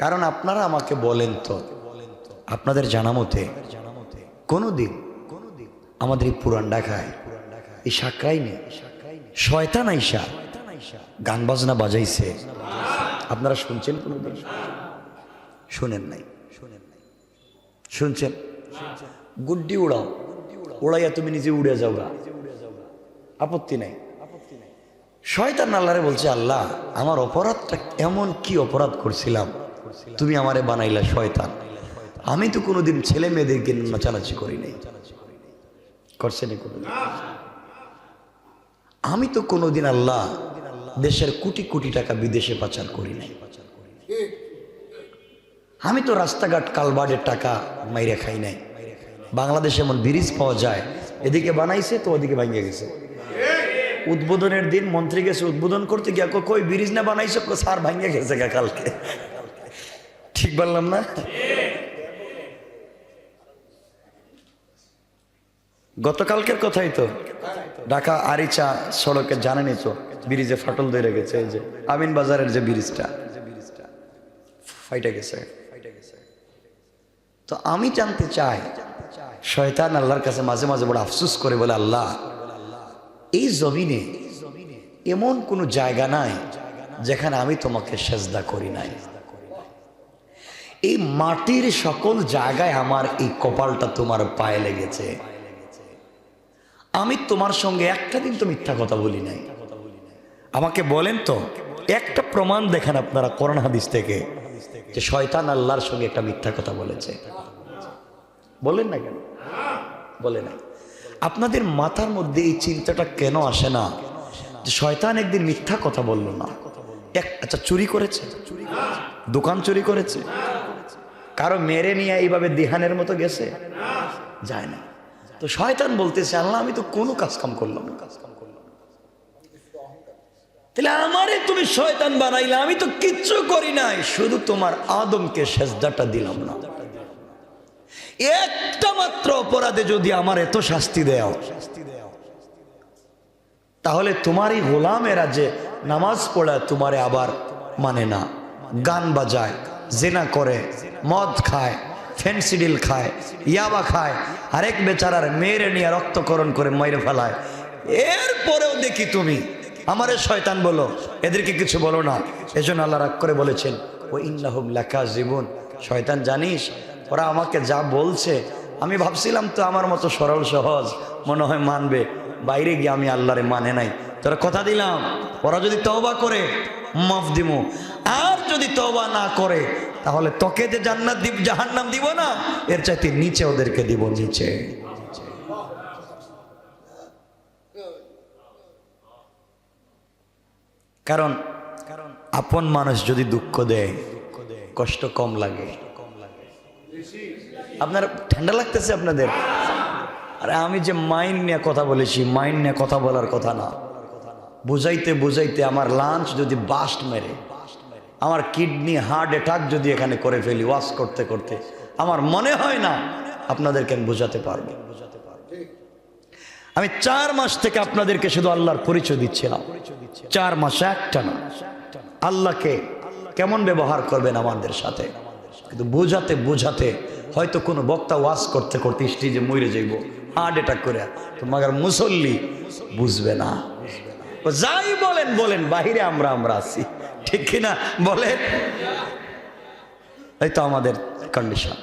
কারণ আপনারা আমাকে বলেন তো, আপনাদের জানা মতে কোনদিন আমাদের এই পুরান ঢাকায় এই সাকরাইনে শয়তান আইসা গান বাজনা বাজাইছে? আপনারা শুনছেন কোনদিন? শুনেন নাই? শুনছেন? গুড্ডি উড়াও, উড়াইয়া তুমি নিজে উড়ে যাও, আপত্তি নাই। শয়তান আল্লাহরে বলছে, আল্লাহ আমার অপরাধটা এমন কি অপরাধ করছিলাম তুমি আমারে বানাইলা শয়তান? আমি তো কোনোদিন ছেলে মেয়েদেরকে নাচানাচি করি নাই। করছে না কোনোদিন? আমি তো কোনোদিন আল্লাহ দেশের কোটি কোটি টাকা বিদেশে পাচার করি নাই। আমি তো রাস্তাঘাট কালবার্ডের টাকা মাইরে খাই নাই। বাংলাদেশে এমন ব্রিজ পাওয়া যায়, এদিকে বানাইছে তো ওদিকে ভাঙিয়ে গেছে। উদ্বোধনের দিন মন্ত্রী গেছে উদ্বোধন করতে গিয়া, কই ব্রিজ না বানাইছে, সার ভাঙিয়ে গেছে কালকে। ঠিক বললাম না? গতকালকের কথাই তো, ঢাকা আরিচা সড়কে জানেনই তো ব্রিজে ফাটল ধরে গেছে। এই যে আমিন বাজারের যে ব্রিজটা ফাইটে গেছে। তো আমি জানতে চাই, শয়তান আল্লাহর কাছে মাঝে মাঝে বড় আফসোস করে বলে, আল্লাহ এই জমিনে এমন কোনো জায়গা নাই যেখানে আমি তোমাকে সেজদা করি নাই। এই মাটির সকল জায়গায় আমার এই কপালটা তোমার পায়ে লেগেছে। আমি তোমার সঙ্গে একটা দিন তো মিথ্যা কথা বলি নাই। আমাকে বলেন তো, একটা প্রমাণ দেখেন আপনারা কোরআন হাদিস থেকে যে শয়তান আল্লাহর সঙ্গে একটা মিথ্যা কথা বলেছে। বলেন না কেন? বলে নাই। আপনাদের মাথার মধ্যে এই চিন্তাটা কেন আসে না যে শয়তান একদিন মিথ্যা কথা বলল না? আচ্ছা, চুরি করেছে, দোকান চুরি করেছে, কারো মেরে নিয়ে এইভাবে দিহানের মতো গেছে? যায় না। তো শয়তান বলতেছে, আল্লাহ আমি তো কোনো কাজ কাম করলাম না। তাহলে আমারে তুমি শয়তান বানাইলা, আমি তো কিচ্ছু করি নাই, শুধু তোমার আদমকে সেজদাটা দিলাম না। একটা মাত্র অপরাধে যদি আমার এত শাস্তি দেও, তাহলে তোমারই গোলামেরা যে নামাজ পড়ে তোমারে আবার মানে না, গান বাজায়, জেনা করে, মদ খায়, ফেন্সিডিল খায়, ইয়াবা খায়, আরেক বেচারার মেয়েরে নিয়ে রক্তকরণ করে মেরে ফেলায়, এরপরেও দেখি তুমি আমারে শয়তান বলো, এদেরকে কিছু বলো না। এজন্য আল্লাহ রাগ করে বলেছেন, ও ইন্নাহুম লাকাযিবুন, শয়তান জানিস ওরা আমাকে যা বলছে, আমি ভাবছিলাম তো আমার মতো সরল সহজ মনে হয় মানবে, বাইরে গিয়ে আমি আল্লাহরে মানে নাই। তোরা কথা দিলাম, ওরা যদি তওবা করে মাফ দিব, আর যদি তওবা না করে তাহলে তোকে যে জান্নাত দিব জাহান্নাম দিব না, এর চাইতে নিচে ওদেরকে দিব, নিচে। কারণ আপন মানুষ যদি দুঃখ দেয় কষ্ট কম লাগে। আপনার ঠান্ডা লাগতেছে আপনাদের? আরে আমি যে মাইন্ড নিয়ে কথা বলেছি, মাইন্ড নিয়ে কথা বলার কথা না। বুঝাইতে বুঝাইতে আমার লাঞ্চ যদি বাস্ট মেরে, আমার কিডনি হার্ট অ্যাটাক যদি এখানে করে ফেলি ওয়াশ করতে করতে, আমার মনে হয় না আপনাদেরকে আমি বোঝাতে পারবো। আমি 4 মাস থেকে আপনাদেরকে শুধু আল্লাহর পরিচয় দিচ্ছিলাম, 4 মাস একটা না, আল্লাহকে কেমন ব্যবহার করবেন আমাদের সাথে। কিন্তু বোঝাতে বোঝাতে হয়তো কোনো বক্তা ওয়াজ করতে করতে স্টেজে মরে যাইব হার্ট অ্যাটাক করে, তোমার মুসল্লি বুঝবে না। যাই বলেন বলেন, বাহিরে আমরা আছি, ঠিক কিনা বলেন? এই তো আমাদের কন্ডিশন।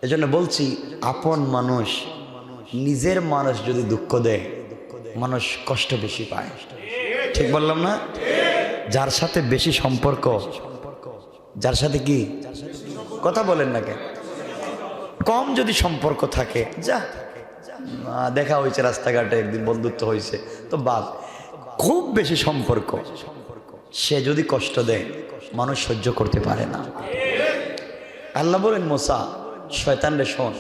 এজন্য বলছি, আপন মানুষ নিজের মানুষ যদি দুঃখ দেয় মানুষ কষ্ট বেশি পায়। ঠিক বললাম না? যার সাথে বেশি সম্পর্ক, যার সাথে কি কথা বলেন না কেন, কম যদি সম্পর্ক থাকে, যা দেখা হয়েছে রাস্তাঘাটে একদিন বন্ধুত্ব হয়েছে তো বাদ, খুব বেশি সম্পর্ক, সে যদি কষ্ট দেয় মানুষ সহ্য করতে পারে না। আল্লাহ বলেন মুসা শয়তান রে শোন,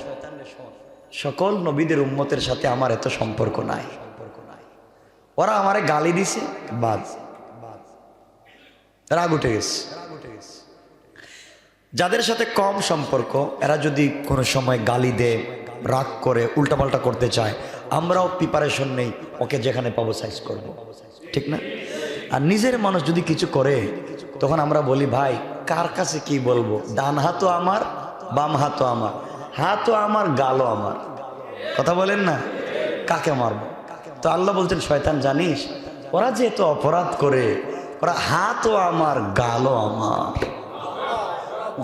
সকল নবীদের উম্মতের সাথে আমার এত সম্পর্ক নাই, ওরা আমারে গালি দিছে বাদ, রাগ উঠে গেছে। যাদের সাথে কম সম্পর্ক এরা যদি কোনো সময় গালি দেয়, রাগ করে, উল্টাপাল্টা করতে চায়, আমরাও প্রিপারেশন নেই, ওকে যেখানে পাবো সাইজ করব, ঠিক না? আর নিজের মানুষ যদি কিছু করে তখন আমরা বলি ভাই কার কাছে কি বলবো, ডান হাতও আমার বাম হাতও আমার, হাতও আমার গালও আমার, কথা বলেন না, কাকে মারবো? তো আল্লাহ বলছেন শয়তান জানিস ওরা যেহেতু অপরাধ করে, ওরা হাতও আমার গালও আমার,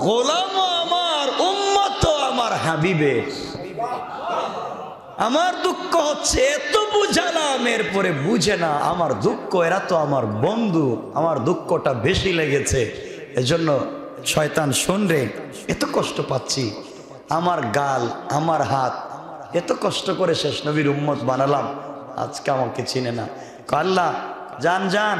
গোলামও আমার, উম্মতও আমার হাবিবের। আমার দুঃখ হচ্ছে এত বুঝালাম এরপরে বুঝে না, আমার দুঃখ, এরা তো আমার বন্ধু, আমার দুঃখটা বেশি লেগেছে, এজন্য শয়তান শোন রে এত কষ্ট পাচ্ছি, আমার গাল আমার হাত এত কষ্ট করে শেষ নবীর উম্মত বানালাম, আজকে আমাকে চিনে না। আল্লাহ যান যান,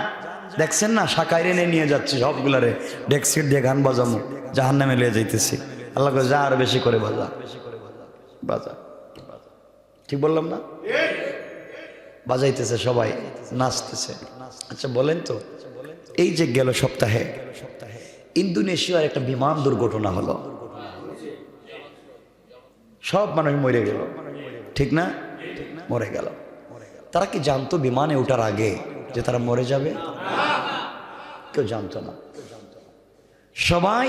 দেখছেন না শাকাইরে নিয়ে যাচ্ছি সবগুলারে, ডেক্সিট দিয়ে গান বাজামো, জাহান্নামে লিয়ে যাইতেছি। আল্লাহ যা আরো বেশি করে বাজা বাজা, ঠিক বললাম না? বাজাইতেছে সবাই, নাচতেছে। আচ্ছা বলেন তো, এই যে গেল সপ্তাহে ইন্দোনেশিয়ার একটা বিমান দুর্ঘটনা হলো, সব মানুষ মরে গেল, ঠিক না? মরে গেল। তারা কি জানতো বিমানে ওঠার আগে যে তারা মরে যাবে? কেউ জানতো না। সবাই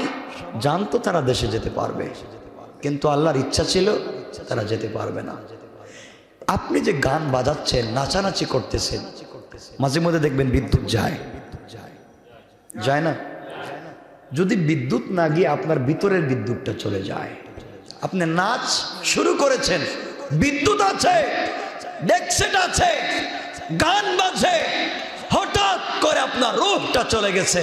জানতো তারা দেশে যেতে পারবে, কিন্তু আল্লাহর ইচ্ছা ছিল তারা যেতে পারবে না। আপনি যে গান বাজাচ্ছেন, নাচানাচি করতেছেন, মাঝে মধ্যে দেখবেন বিদ্যুৎ যায়, যায় না? যদি বিদ্যুৎ না গিয়ে আপনার ভিতরের বিদ্যুৎটা চলে যায়, আপনি নাচ শুরু করেছেন, বিদ্যুৎ আছে, ডেকসেট আছে, গান বাজে, হঠাৎ করে আপনার রূহটা চলে গেছে।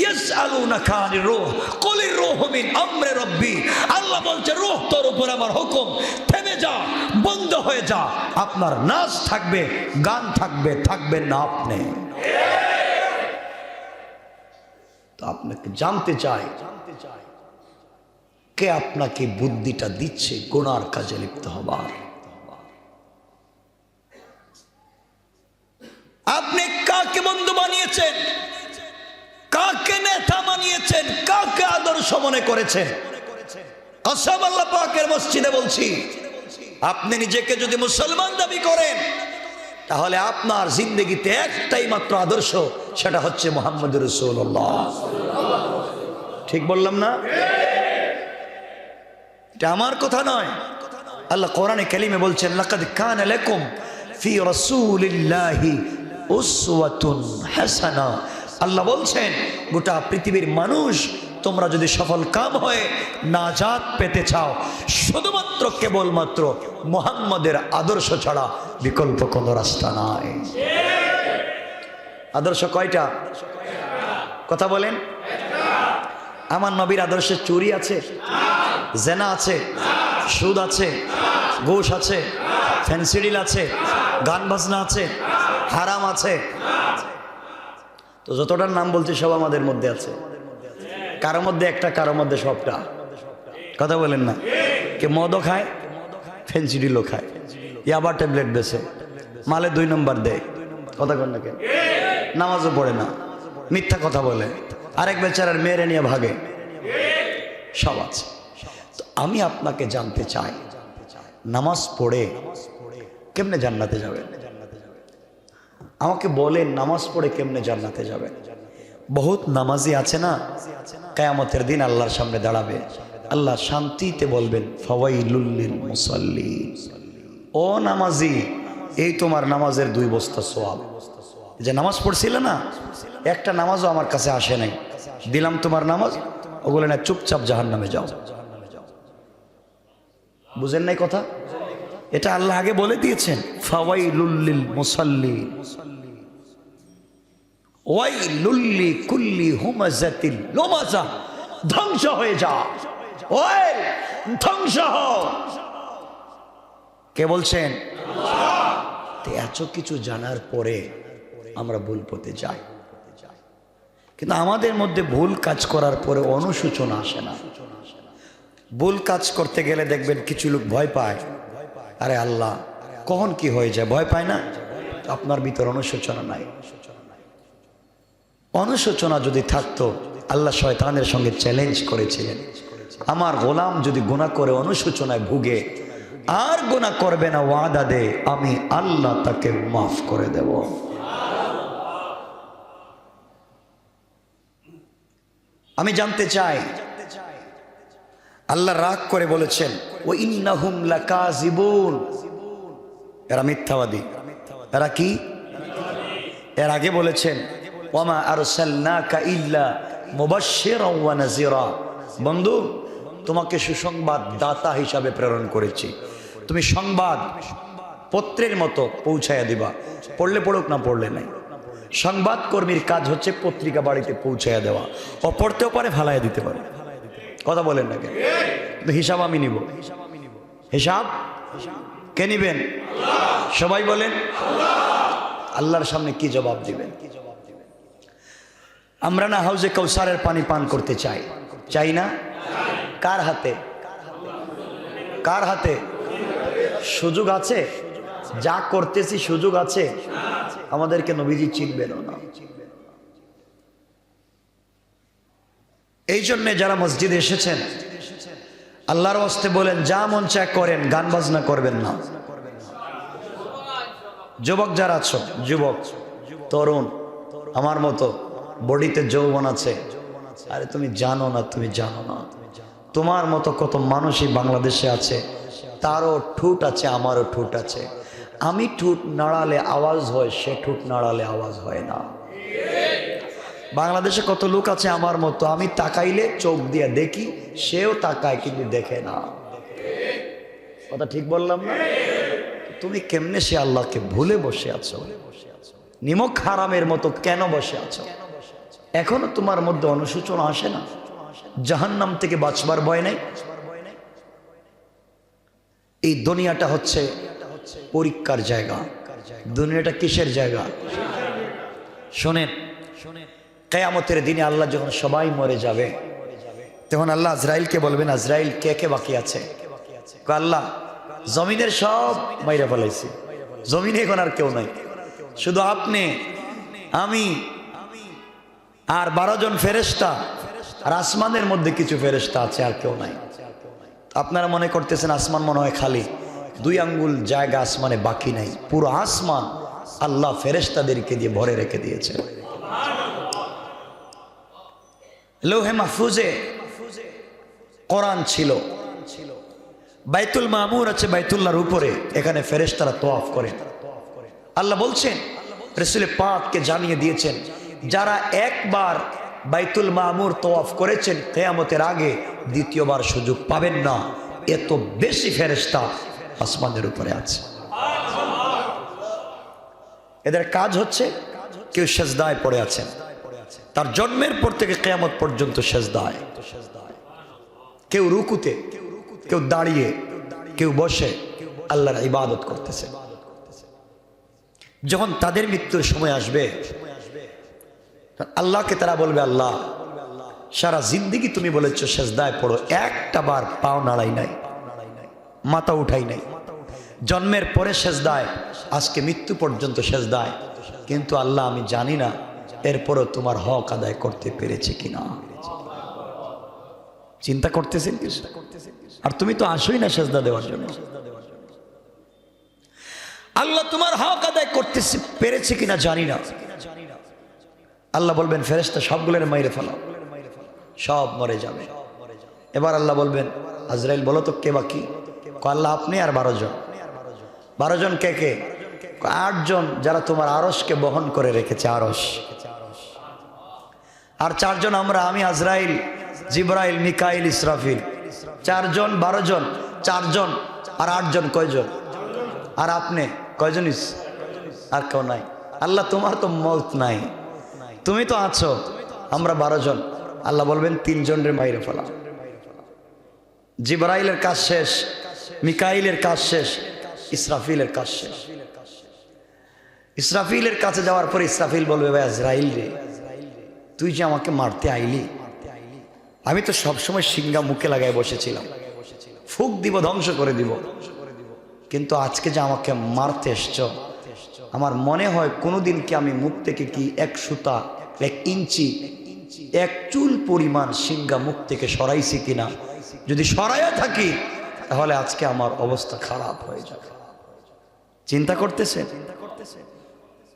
ইয়াসআলুনাকা আনির রূহ কুলির রূহু মিন আমরি রাব্বি, আল্লাহ বলছে রূহ তোর উপর আমার হুকুম, থেমে যা, বন্ধ হয়ে যা। আপনার নাচ থাকবে, গান থাকবে, থাকবেন না আপনি। তো আপনাকে জানতে চাই কে আপনাকে বুদ্ধিটা দিচ্ছে গুনার কাজে লিপ্ত হবার? আপনি কাকে বন্ধু বানিয়েছেন, কাকে নেতা বানিয়েছেন, কাকে আদর্শ মনে করেছেন? কসম আল্লাহ পাকের মসজিদে বলছি, আপনি নিজেকে যদি মুসলমান দাবি করেন তাহলে আপনার জিন্দগিতে একটাই মাত্র আদর্শ, সেটা হচ্ছে মুহাম্মদুর রাসূলুল্লাহ। ঠিক বললাম না? এটা আমার কথা নয়, আল্লাহ কোরআনে কারিমে বলছেন লাকাদ কানা লাকুম ফি রাসূলিল্লাহি উসওয়াতুন হাসানা। আল্লাহ বলছেন গোটা পৃথিবীর মানুষ তোমরা যদি সফল কাম হয়ে নাজাত পেতে চাও, শুধুমাত্র কেবলমাত্র মুহাম্মদের আদর্শ ছাড়া বিকল্প কোনো রাস্তা নাই। আদর্শ কয়টা? কথা বলেন। আমার নবীর আদর্শে চুরি আছে, জেনা আছে, সুদ আছে, ঘুষ আছে, ফেন্সিডিল আছে, গান বাজনা আছে, হারাম আছে। তো যতটার নাম বলছি সব আমাদের মধ্যে আছে, কারোর মধ্যে একটা, কারোর মধ্যে সবটা। কথা বলেন না? কে মদও খায়, ফেন্সিডিলও খায়, ইয়াবা ট্যাবলেট বেছে, মালে 2 নম্বর দেয়, কথা কন না কেন? নামাজও পড়ে না, মিথ্যা কথা বলে, আরেক বেচারার মেয়েরে নিয়ে ভাগে, সব আছে। তো আমি আপনাকে জানতে চাই, নামাজ পড়ে কেমনে জান্নাতে যাবেন? আমাকে বলেন নামাজ পড়ে কেমনে জান্নাতে যাবেন? বহুত নামাজি আছে না, কিয়ামতের দিন আল্লাহর সামনে দাঁড়াবে, আল্লাহ শান্তিতে বলবেন ফাওয়াইলুল লিল মুসাল্লিন, ও নামাজি এই তোমার নামাজের 2 বস্তা সওয়াব। যে নামাজ পড়ছিলে না, একটা নামাজও আমার কাছে আসে নাই, দিলাম তোমার নামাজ, ওগুলো না চুপচাপ জাহান্নামে যাও। বুঝেন নাই কথা? এটা আল্লাহ আগে বলে দিয়েছেন, ফাওয়াইলুল লিল মুসাল্লিন ওয়াইলুল লিকুল্লি হুমাযাতিল লুমাযা, ধ্বংস হয়ে যা, ওই ধ্বংস হও। কে বলছেন? আল্লাহ। এত কিছু জানার পরে আমরা ভুল পথে যাই, কিন্তু আমাদের মধ্যে ভুল কাজ করার পরে অনুশোচনা আসে না। ভুল কাজ করতে গেলে দেখবেন কিছু লোক ভয় পায়, আরে আল্লাহ কখন কি হয়ে যায়, ভয় পায় না? আপনার ভিতর অনুশোচনা নাই। অনুশোচনা যদি থাকতো, আল্লাহ শয়তানের সঙ্গে চ্যালেঞ্জ করেছিলেন, আমার গোলাম যদি গুনাহ করে অনুশোচনায় ভুগে আর গুনাহ করবে না, ওয়াদা দে আমি আল্লাহ তাকে মাফ করে দেব। আমি জানতে চাই, আল্লাহ রাগ করে বলেছেন ওয়া ইন্নাহুম লাকাযিবুন, এরা মিথ্যাবাদী। এরা কি? এর আগে বলেছেন ওয়ামা আরসালনাকা ইল্লা মুবাশশিরাও ওয়া নাযিরা, বন্ধু তোমাকে সুসংবাদ দাতা হিসাবে প্রেরণ করেছি, তুমি সংবাদ পত্রের মতো পৌঁছায়া দিবা, পড়লে পড়ুক না পড়লে নাই। সংবাদ কর্মীর কাজ হচ্ছে পত্রিকা বাড়িতে পৌঁছায়া দেওয়া, ও পড়তেও পারে ফালাইয়া দিতে পারে। কথা বলেন না কেন? কিন্তু হিসাব আমি নিব। হিসাব কে নিবেন? সবাই বলেন আল্লাহর সামনে কি জবাব দিবেন? আমরা না হাউজে কাউসারের পানি পান করতে চাই, চাই না? কার হাতে? কার হাতে? সুযোগ আছে? যা করতেছি সুযোগ আছে? আমাদেরকে নবীজি চিনবেন না। এই জন্যে যারা মসজিদে এসেছেন আল্লাহর ওয়াস্তে বলেন যা মন চায় করেন, গান বাজনা করবেন না। যুবক যারা আছো, যুবক তরুণ আমার মতো বডিতে যৌবন আছে, আরে তুমি জানো না, তুমি জানো না তোমার মতো কত মানুষই বাংলাদেশে আছে, তারও ঠোঁট আছে, আমারও ঠোঁট আছে। আমি ঠোঁট নাড়ালে আওয়াজ হয়, সে ঠোঁট নাড়ালে আওয়াজ হয় না। বাংলাদেশে কত লোক আছে আমার মতো, আমি তাকাইলে চোখ দিয়ে দেখি, সেও তাকায় কিন্তু দেখে না। কথা ঠিক বললাম না? তুমি কেমনে সে আল্লাহকে ভুলে বসে আছো? নিমক হারামের মতো কেন বসে আছো? এখনো তোমার মধ্যে অনুশোচনা আসে না? জাহান্নাম থেকে বাঁচবার ভয় নাই? এই দুনিয়াটা হচ্ছে পরীক্ষার জায়গা। দুনিয়াটা কিসের জায়গা? শোনেন, কিয়ামতের দিনে আল্লাহ যখন সবাই মরে যাবে, তখন আল্লাহ আজরাইলকে বলবেন, আজরাইল কে কে বাকি আছে? আল্লাহ জমিনের সব মাইরা ফেলাইছি, জমিনে এখন আর কেউ নাই, শুধু আপনি, আমি আর 12 জন ফেরেশতা, আর আসমানের মধ্যে কিছু ফেরেশতা আছে, আর কেউ নাই। আপনারা মনে করতেছেন আসমান মনে হয় খালি, 2 আঙ্গুল জায়গা আসমানে বাকি নাই। পুরো আসমান আল্লাহ ফেরেশতাদেরকে দিয়ে ভরে রেখে দিয়েছে। লৌহে মাহফুজে কোরআন ছিল, বাইতুল মামুর আছে বাইতুল্লাহর উপরে, এখানে ফেরেশতারা তওয়াফ করে। আল্লাহ বলছেন, রাসূল পাককে জানিয়ে দিয়েছেন, যারা একবার বাইতুল মামুর তওয়াফ করেছেন কিয়ামতের আগে দ্বিতীয়বার সুযোগ পাবেন না। এত বেশি ফেরেশতা আসমানের উপরে আছে। এদের কাজ হচ্ছে, কেউ সেজদায় পড়ে আছেন, তার জন্মের পর থেকে কিয়ামত পর্যন্ত সেজদায়, কেউ রুকুতে, কেউ দাঁড়িয়ে, কেউ বসে আল্লাহর ইবাদত করতেছে। যখন তাদের মৃত্যুর সময় আসবে, আল্লাহকে তারা বলবে, আল্লাহ সারা জিন্দেগি তুমি বলেছো সেজদায় পড়ো, একটা বার পাও নাড়াই নাই, মাথা উঠাই নাই, জন্মের পরে সেজদায়, আজকে মৃত্যু পর্যন্ত সেজদায়, কিন্তু আল্লাহ আমি জানি না এরপরও তোমার হক আদায় করতে পেরেছে কিনা। চিন্তা করতেছেন কিছু? আর তুমি তো আসোই না সেজদা দেওয়ার জন্য। আল্লাহ তোমার হক আদায় করতে পেরেছে কিনা জানি না। আল্লাহ বলবেন ফেরেশতা সবগুলোর মাইরে ফেলাও, সব মরে যাবে। এবার আল্লাহ বলবেন, আজরাইল বলো তো কে বাকি? আল্লাহ আপনি আর 12 জন। 12 জন কে কে? 8 জন যারা তোমার আরশকে বহন করে রেখেছে, আরশ। আর 4 জন আমরা, আমি আজরাইল, জিবরাইল, মিকাইল, ইসরাফিল। 4 জন, 12 জন, 4 জন আর 8 জন, কয়জন? আর আপনি কয়জনিস? আর কেউ নাই। আল্লাহ তোমার তো মওত নাই, তুমি তো আছো, আমরা 12 জন। আল্লাহ বলবেন 3 জনের বাইরে ফেলা। জিবরাইলের কাজ শেষ, মিকাইলের কাজ শেষ, ইসরাফিলের কাজ শেষ। ইসরাফিলের কাছে যাওয়ার পর ইসরাফিল বলবে, ভাই আজরাইল রে, তুই যে আমাকে মারতে আইলি, আমি তো সবসময় সিংহা মুখে লাগায় বসেছিলাম, ফুক দিব, ধ্বংস করে দিব, কিন্তু আজকে যে আমাকে মারতে এসছ, আমার মনে হয় কোনোদিন কি আমি মুখ থেকে কি 1 সুতা, 1 ইঞ্চি, 1 চুল পরিমাণ সিংহা মুখ থেকে সরাইছি কিনা। যদি সরাইয়া থাকি তাহলে আজকে আমার অবস্থা খারাপ হয়ে যাবে। চিন্তা করতেছেন?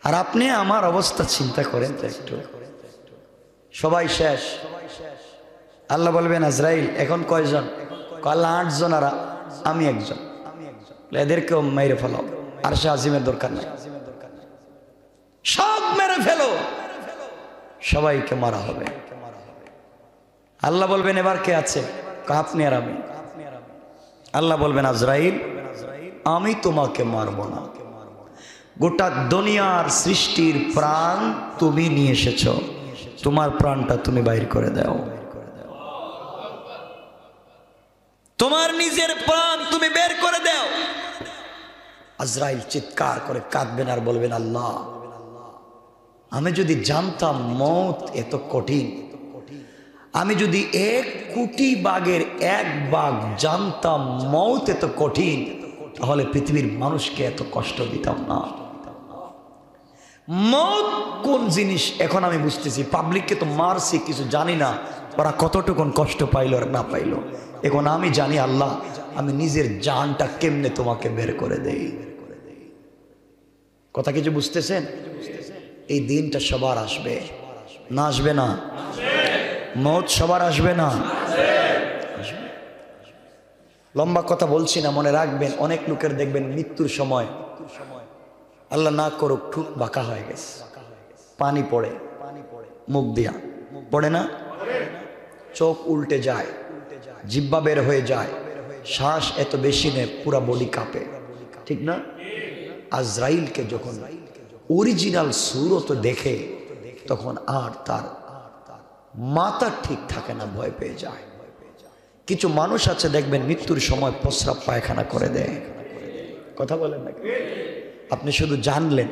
আর আপনি আমার অবস্থা চিন্তা করেন তো একটু। সবাই শেষ। আল্লাহ বলবেন, আজরাইল এখন কয়জন? আল্লাহ 8 জন, আর আমি 1 জন, এদেরকেও মেরে ফেলাও, আর সে আজিমের দরকার নাই, সব মেরে ফেলো, সবাইকে মারা হবে। আল্লাহ বলবেন, এবার কে আছে? আপনি আর আমি। আল্লাহ বলবেন, আজরাইল আমি তোমাকে মারব না, গোটা দুনিয়ার সৃষ্টির প্রাণ তুমি নিয়ে এসেছ, তোমার প্রাণটা তুমি বাইর করে দাও, তোমার নিজের প্রাণ তুমি বের করে দাও। আজরাইল চিৎকার করে কাঁদবেন আর বলবেন, আল্লাহ আমি যদি জানতাম মওত এত কঠিন, আমি যদি 1 কোটি বাঘের 1 বাঘ জানতাম মওত এত কঠিন, তাহলে পৃথিবীর মানুষকে এত কষ্ট দিতাম না। মওত কোন জিনিস এখন আমি বুঝতেছি। পাবলিককে তো মারছি, কিছু জানি না ওরা কতটুকুন কষ্ট পাইলো আর না পাইলো। এখন আমি জানি, আল্লাহ আমি নিজের জানটা কেমনে তোমাকে বের করে দেই। কথা কিছু বুঝতেছেন? এই দিনটা সবার আসবে না? আসবে না? মওত সবার আসবে না? লম্বা কথা বলছি না, মনে রাখবেন। অনেক লোকের দেখবেন মৃত্যুর সময় আল্লাহ না করুক ঠুক বাঁকা হয়ে গেছে, পানি পড়ে মুখ দিয়া, পড়ে না? চোখ উল্টে যায়, জিহ্বা বের হয়ে যায়, শ্বাস এত বেশি নেই, পুরা বডি কাঁপে, ঠিক না? আজরাইলকে যখন অরিজিনাল সুরত দেখে তখন আর তার মাথা ঠিক থাকে না, ভয় পেয়ে যায়। কিছু মানুষ আছে দেখবেন মৃত্যুর সময় প্রস্রাব পায়খানা করে দেয়। কথা বলেন না? আপনি শুধু জানলেন,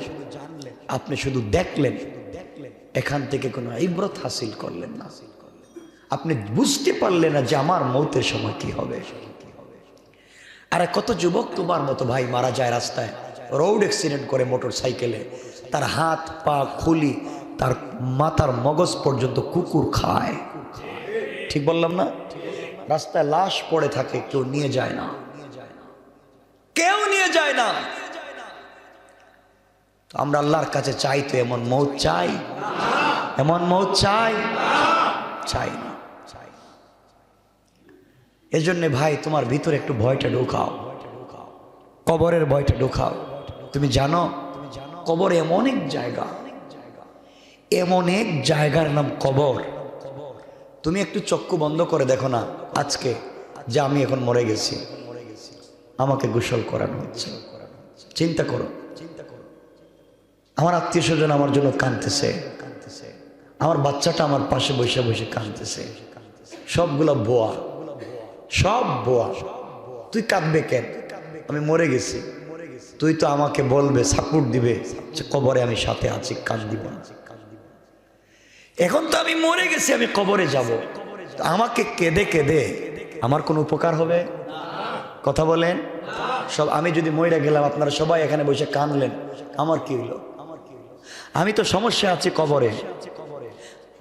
আপনি শুধু দেখলেন, এখান থেকে কোনো ইবরত হাসিল করলেন না, আপনি বুঝতে পারলেন না যে আমার মৌতের সময় কি হবে। আরে কত যুবক তোমার মতো ভাই মারা যায় রাস্তায়, রোড অ্যাক্সিডেন্ট করে মোটর সাইকেলে, তার হাত পা খুলি, তার মাথার মগজ পর্যন্ত কুকুর খায়। ঠিক বললাম না? রাস্তায় লাশ পড়ে থাকে, কেউ নিয়ে যায় না, কেউ নিয়ে যায় না। আমরা আল্লাহর কাছে চাই তো এমন মৌত চাই? এমন মৌত চাই? চাই না। এজন্য ভাই তোমার ভিতরে একটু ভয়টা ঢোকাও, কবরের ভয়টা ঢোকাও। তুমি জানো কবর এমন এক জায়গা, এমন এক জায়গার নাম কবর। তুমি একটু চক্ষু বন্ধ করে দেখো না, আজকে যে আমি এখন মরে গেছি, আমাকে গোসল করানো হচ্ছে, চিন্তা করো। আমার আত্মীয় স্বজন আমার জন্য কাঁদতেছে, আমার বাচ্চাটা আমার পাশে বসে বসে কাঁদতেছে, সবগুলো বোয়া, সব বোয়া। তুই কাঁদবে কেন? আমি মরে গেছি, তুই তো আমাকে বলবে, সাপোর্ট দিবে যে কবরে আমি সাথে আছি, কাঁদিব না। এখন তো আমি মরে গেছি, আমি কবরে যাব, আমাকে কেঁদে কেঁদে আমার কোনো উপকার হবে? কথা বলেন। সব আমি যদি মরে গেলাম, আপনারা সবাই এখানে বসে কাঁদলেন, আমার কি হলো? আমি তো সমস্যা আছি কবরে।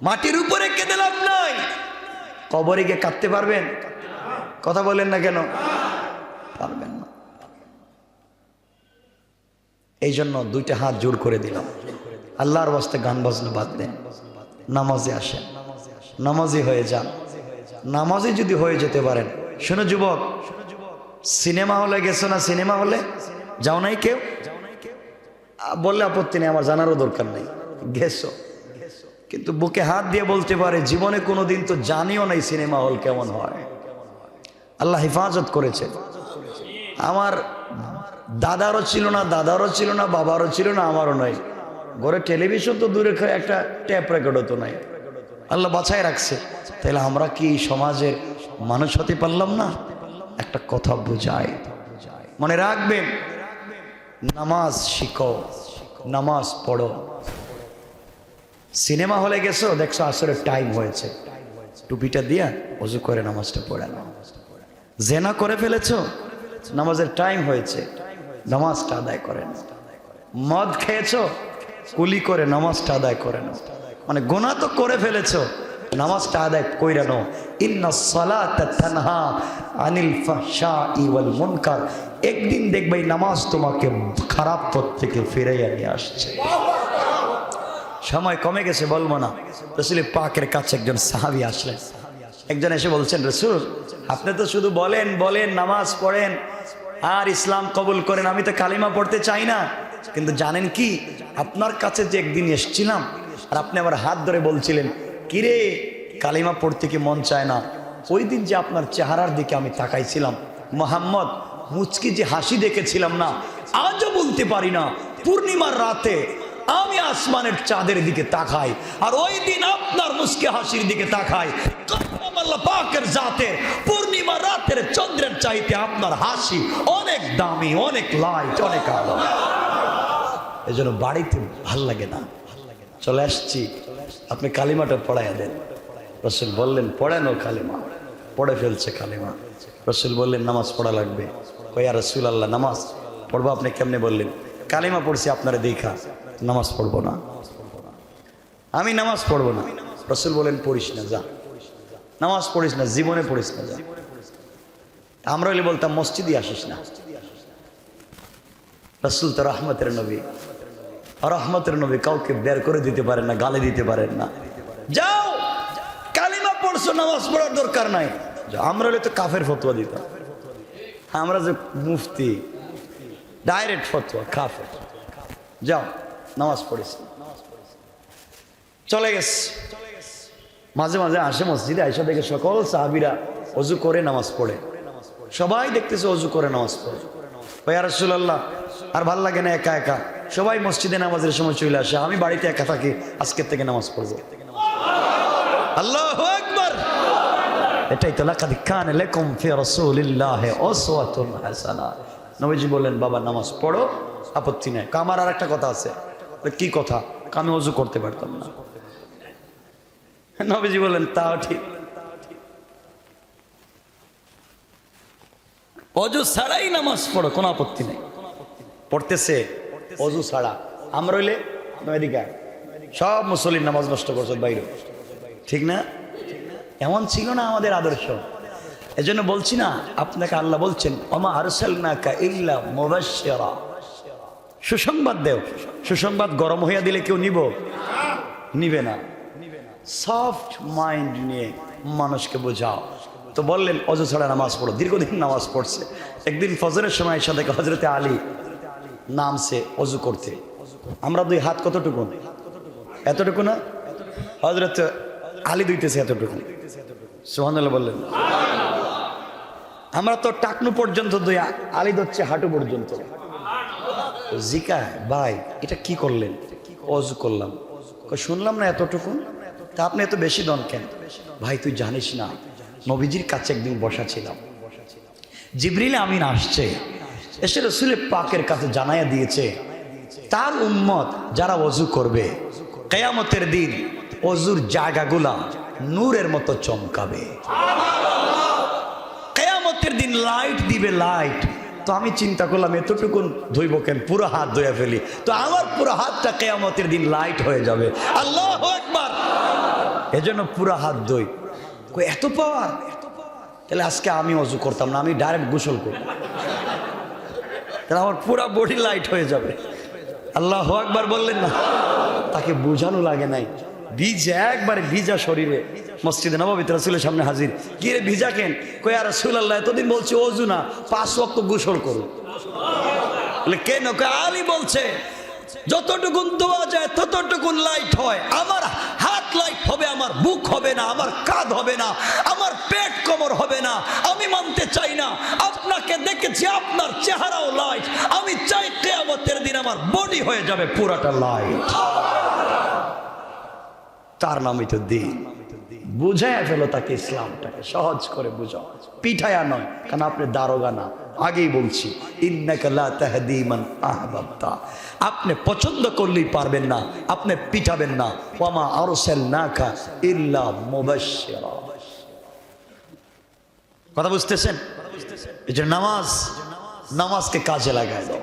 মাটির উপরে কেঁদে লাভ নাই, কবরে গিয়ে কাঁদতে পারবেন? কথা বলেন না কেন? পারবেন না। এই জন্য 2টা হাত জোর করে দিলাম, আল্লাহর ওয়াস্তে গান বাজনা বাদ দেন, নামাজে আসেন, নামাজি হয়ে যান। নামাজি যদি হয়ে যেতে পারেন, শোনো যুবক, সিনেমা হলে গেছো না? সিনেমা হলে যাও নাই কেউ? বললে আপত্তি নেই, আমার জানারও দরকার নেই, গেছো। কিন্তু বুকে হাত দিয়ে বলতে পারে জীবনে কোনোদিন তো জানিও নাই সিনেমা হল কেমন হয়। আল্লাহ হেফাজত করেছে। আমার দাদারও ছিল না, দাদারও ছিল না, বাবারও ছিল না, আমারও নয়। ঘরে টেলিভিশন তো দূরে, একটা ট্যাপ রেকর্ডও তো নাই। আল্লাহ বাছাই রাখছে। তাহলে আমরা কি সমাজের মানুষ হতে পারলাম না? একটা কথা বোঝায়, মনে রাখবেন, নামাজ শিখো, নামাজ পড়ো। সিনেমা হলে গেছো, দেখছো আসরের টাইম হয়েছে, টুপিটা দিয়া ওযু করে নামাজটা পড়ে নাও। জেনা করে ফেলেছো, নামাজের টাইম হয়েছে, নামাজটা আদায় করে নাও। মদ খেয়েছো, কুলি করে নামাজটা আদায় করে নাও। মানে গুনাহ তো করে ফেলেছো, নামাজটা আদায় কইরা নাও। ইন্নাস সালাতা তানহা আনিল ফাহশাই ওয়াল মুনকার। একদিন দেখবে নামাজ তোমাকে খারাপ পথ থেকে ফিরাইয়া নিয়ে আসছে। সময় কমে গেছে, বলবো না। রাসূল পাকের কাছে একজন সাহাবী আসলেন। একজন এসে বলছেন, রাসূল আপনি তো শুধু বলেন বলেন, নামাজ পড়েন আর ইসলাম কবুল করেন, আমি তো কালিমা পড়তে চাই না। কিন্তু জানেন কি, আপনার কাছে যে একদিন এসেছিলাম আর আপনি আমার হাত ধরে বলছিলেন, কিরে কালিমা পড়তে কি মন চায় না? ওই দিন যে আপনার চেহারার দিকে আমি তাকাইছিলাম, মোহাম্মদ মুচকি যে হাসি দেখেছিলাম না, আজও বলতে পারি না। পূর্ণিমার রাতে আমি আসমানের চাঁদের দিকে তাকাই, আর ওই দিন আপনার মুচকি হাসির দিকে তাকাই। আল্লাহ পাকের জাতের, পূর্ণিমা রাতের চন্দ্রের চাইতে আপনার হাসি অনেক দামি, অনেক লাইট, অনেক আলো। এজন্য বাড়িতে ভাল লাগে না, চলে আসছি, আপনি কালিমাটা পড়াইয়া দেন। রাসূল বললেন, পড়েন ও কালিমা। পড়ে ফেলছে কালিমা। রাসূল বললেন, নামাজ পড়া লাগবে। কয়া রাসূলুল্লাহ, নামাজ পড়বো আপনি কেমনে বললেন? কালিমা পড়ছি আপনারা দেখা, নামাজ পড়বো না, আমি নামাজ পড়বো না। রাসূল বলেন, পড়িস না, যা নামাজ পড়িস না, জীবনে পড়িস না, যা। আমরা হলে বলতাম মসজিদে আসিস না। রাসূল তো রহমতের নবী, রহমতের নবী, কাউকে বের করে দিতে পারেন না, গালি দিতে পারেন না। যাও, কালিমা পড়ছো, নামাজ পড়ার দরকার নাই। আমরা হলে তো কাফের ফতোয়া দিতাম। আমরা যে মুফতি, ডাইরেক্ট ফতোয়া, কাফের। যাও, নামাজ পড়িস। চলে গেছে। মাঝে মাঝে আসে মসজিদে, আয়েশা দেখে সকল সাহাবীরা ওযু করে নামাজ পড়ে। সবাই দেখতেছে ওযু করে নামাজ পড়ে। ইয়া রাসূলুল্লাহ, আর ভাল লাগে না একা একা, সবাই মসজিদে নামাজের সময় চলে আসে, আমি বাড়িতে একা থাকি, আজকের থেকে নামাজ পড়বো। আল্লাহু আকবার। এটাই তো লাকাদ কানা লাকুম ফি রাসূলিল্লাহি উসওয়াতুন হাসানা। নবীজি বললেন, বাবা নামাজ পড়ো, আপত্তি নাই। আমার আর একটা কথা আছে। কি কথা? আমি ওযু করতে পারতাম না। নবীজি বললেন, তাও ঠিক, ওযু ছাড়াই নামাজ পড়ো, কোনো আপত্তি নেই। পড়তেছে ওযু ছাড়া। আমরা হইলে এদিকে সব মুসল্লির নামাজ নষ্ট করছে বাইরে, ঠিক না? এমন ছিল না আমাদের আদর্শ। এজন্য বলছি না, আপনাকে আল্লাহ বলছেন, ওমা আরসালনাকা ইল্লা মুবাশশিরা, সুসংবাদ দেও। সুসংবাদ গরম হইয়া দিলে কেউ নিবে না। সফট মাইন্ড নিয়ে মানুষকে বোঝাও। তো বললেন, ওযু ছাড়া নামাজ পড়ো। দীর্ঘদিন নামাজ পড়ছে। একদিন ফজরের সময় এসে দেখে হযরতে আলী নামছে ওযু করতে। আমরা দুই হাত কতটুকু? এতটুকু না? হযরতে আলী দুইতেছে এতটুকু। সুবহানাল্লাহ বললেন। আমরা তো টাকনু পর্যন্ত দুই, আলী ধরছে হাঁটু পর্যন্ত। জিকা, ভাই এটা কি করলেন? ওযু করলাম। শুনলাম না এতটুকু, তা আপনি এত বেশি দন কেন? ভাই তুই জানিস না, নবীজির কাছে একদিন বসা ছিলাম, জিবরিল আমিন আসছে, এসে রাসূল পাকের কাছে জানাইয়া দিয়েছে, তার উম্মত যারা ওযু করবে কিয়ামতের দিন ওযুর জায়গাগুলা নূরের মতো চমকাবে। কিয়ামতের দিন লাইট দিবে, লাইট। তো আমি চিন্তা করলাম, এতটুকুন ধুইব কেন, পুরো হাত ধুয়ে ফেলি। তো আমার পুরো হাতটা কিয়ামতের দিন লাইট হয়ে যাবে। আল্লাহু আকবার। এজন্য পুরো হাত ধুই। এত পাওয়ার, তাহলে আজকে আমি ওযু করতাম না, আমি ডাইরেক্ট গোসল করব, তাহলে আমার পুরো বডি লাইট হয়ে যাবে। আল্লাহু আকবার বললেন না? তাকে বোঝানো লাগে নাই। ভিজা, একবারে ভিজা শরীরে মসজিদে নববীতে রাসূলের সামনে হাজির। কি রে ভিজা কেন? কই আর রাসূলুল্লাহ এতদিন বলছি ওযু না, 5 ওয়াক্ত গোসল করো। বলে কেন? কই আলী বলছে যতটুকুন দোয়া যায় ততটুকুন লাইট হয়, আমার হাত লাইট হবে আমার বুক হবে না, আমার কাঁধ হবে না, আমার পেট কোমর হবে না। আমি মানতে চাই না। আপনাকে দেখেছি, আপনার চেহারাও লাইট। আমি চাই কিয়ামতের দিন আমার বডি হয়ে যাবে পুরাটা লাইট। তার নামই তো দিন। বুঝায় ফেলো তাকে, ইসলামটাকে সহজ করে বুঝাও, পিঠায়া নয়। কারণ আপনি দারোগা না। আগেই বলছি, ইন্নাকা লা তাহদি মান আহবাবতা। আপনি পছন্দ করলেই পারবেন না, আপনি পিঠাবেন না। ওয়ামা আরসালনাকা ইল্লা মুবাশশিরা। কথা বুঝতেছেন? এই যে নামাজকে কাজে লাগায় দাও।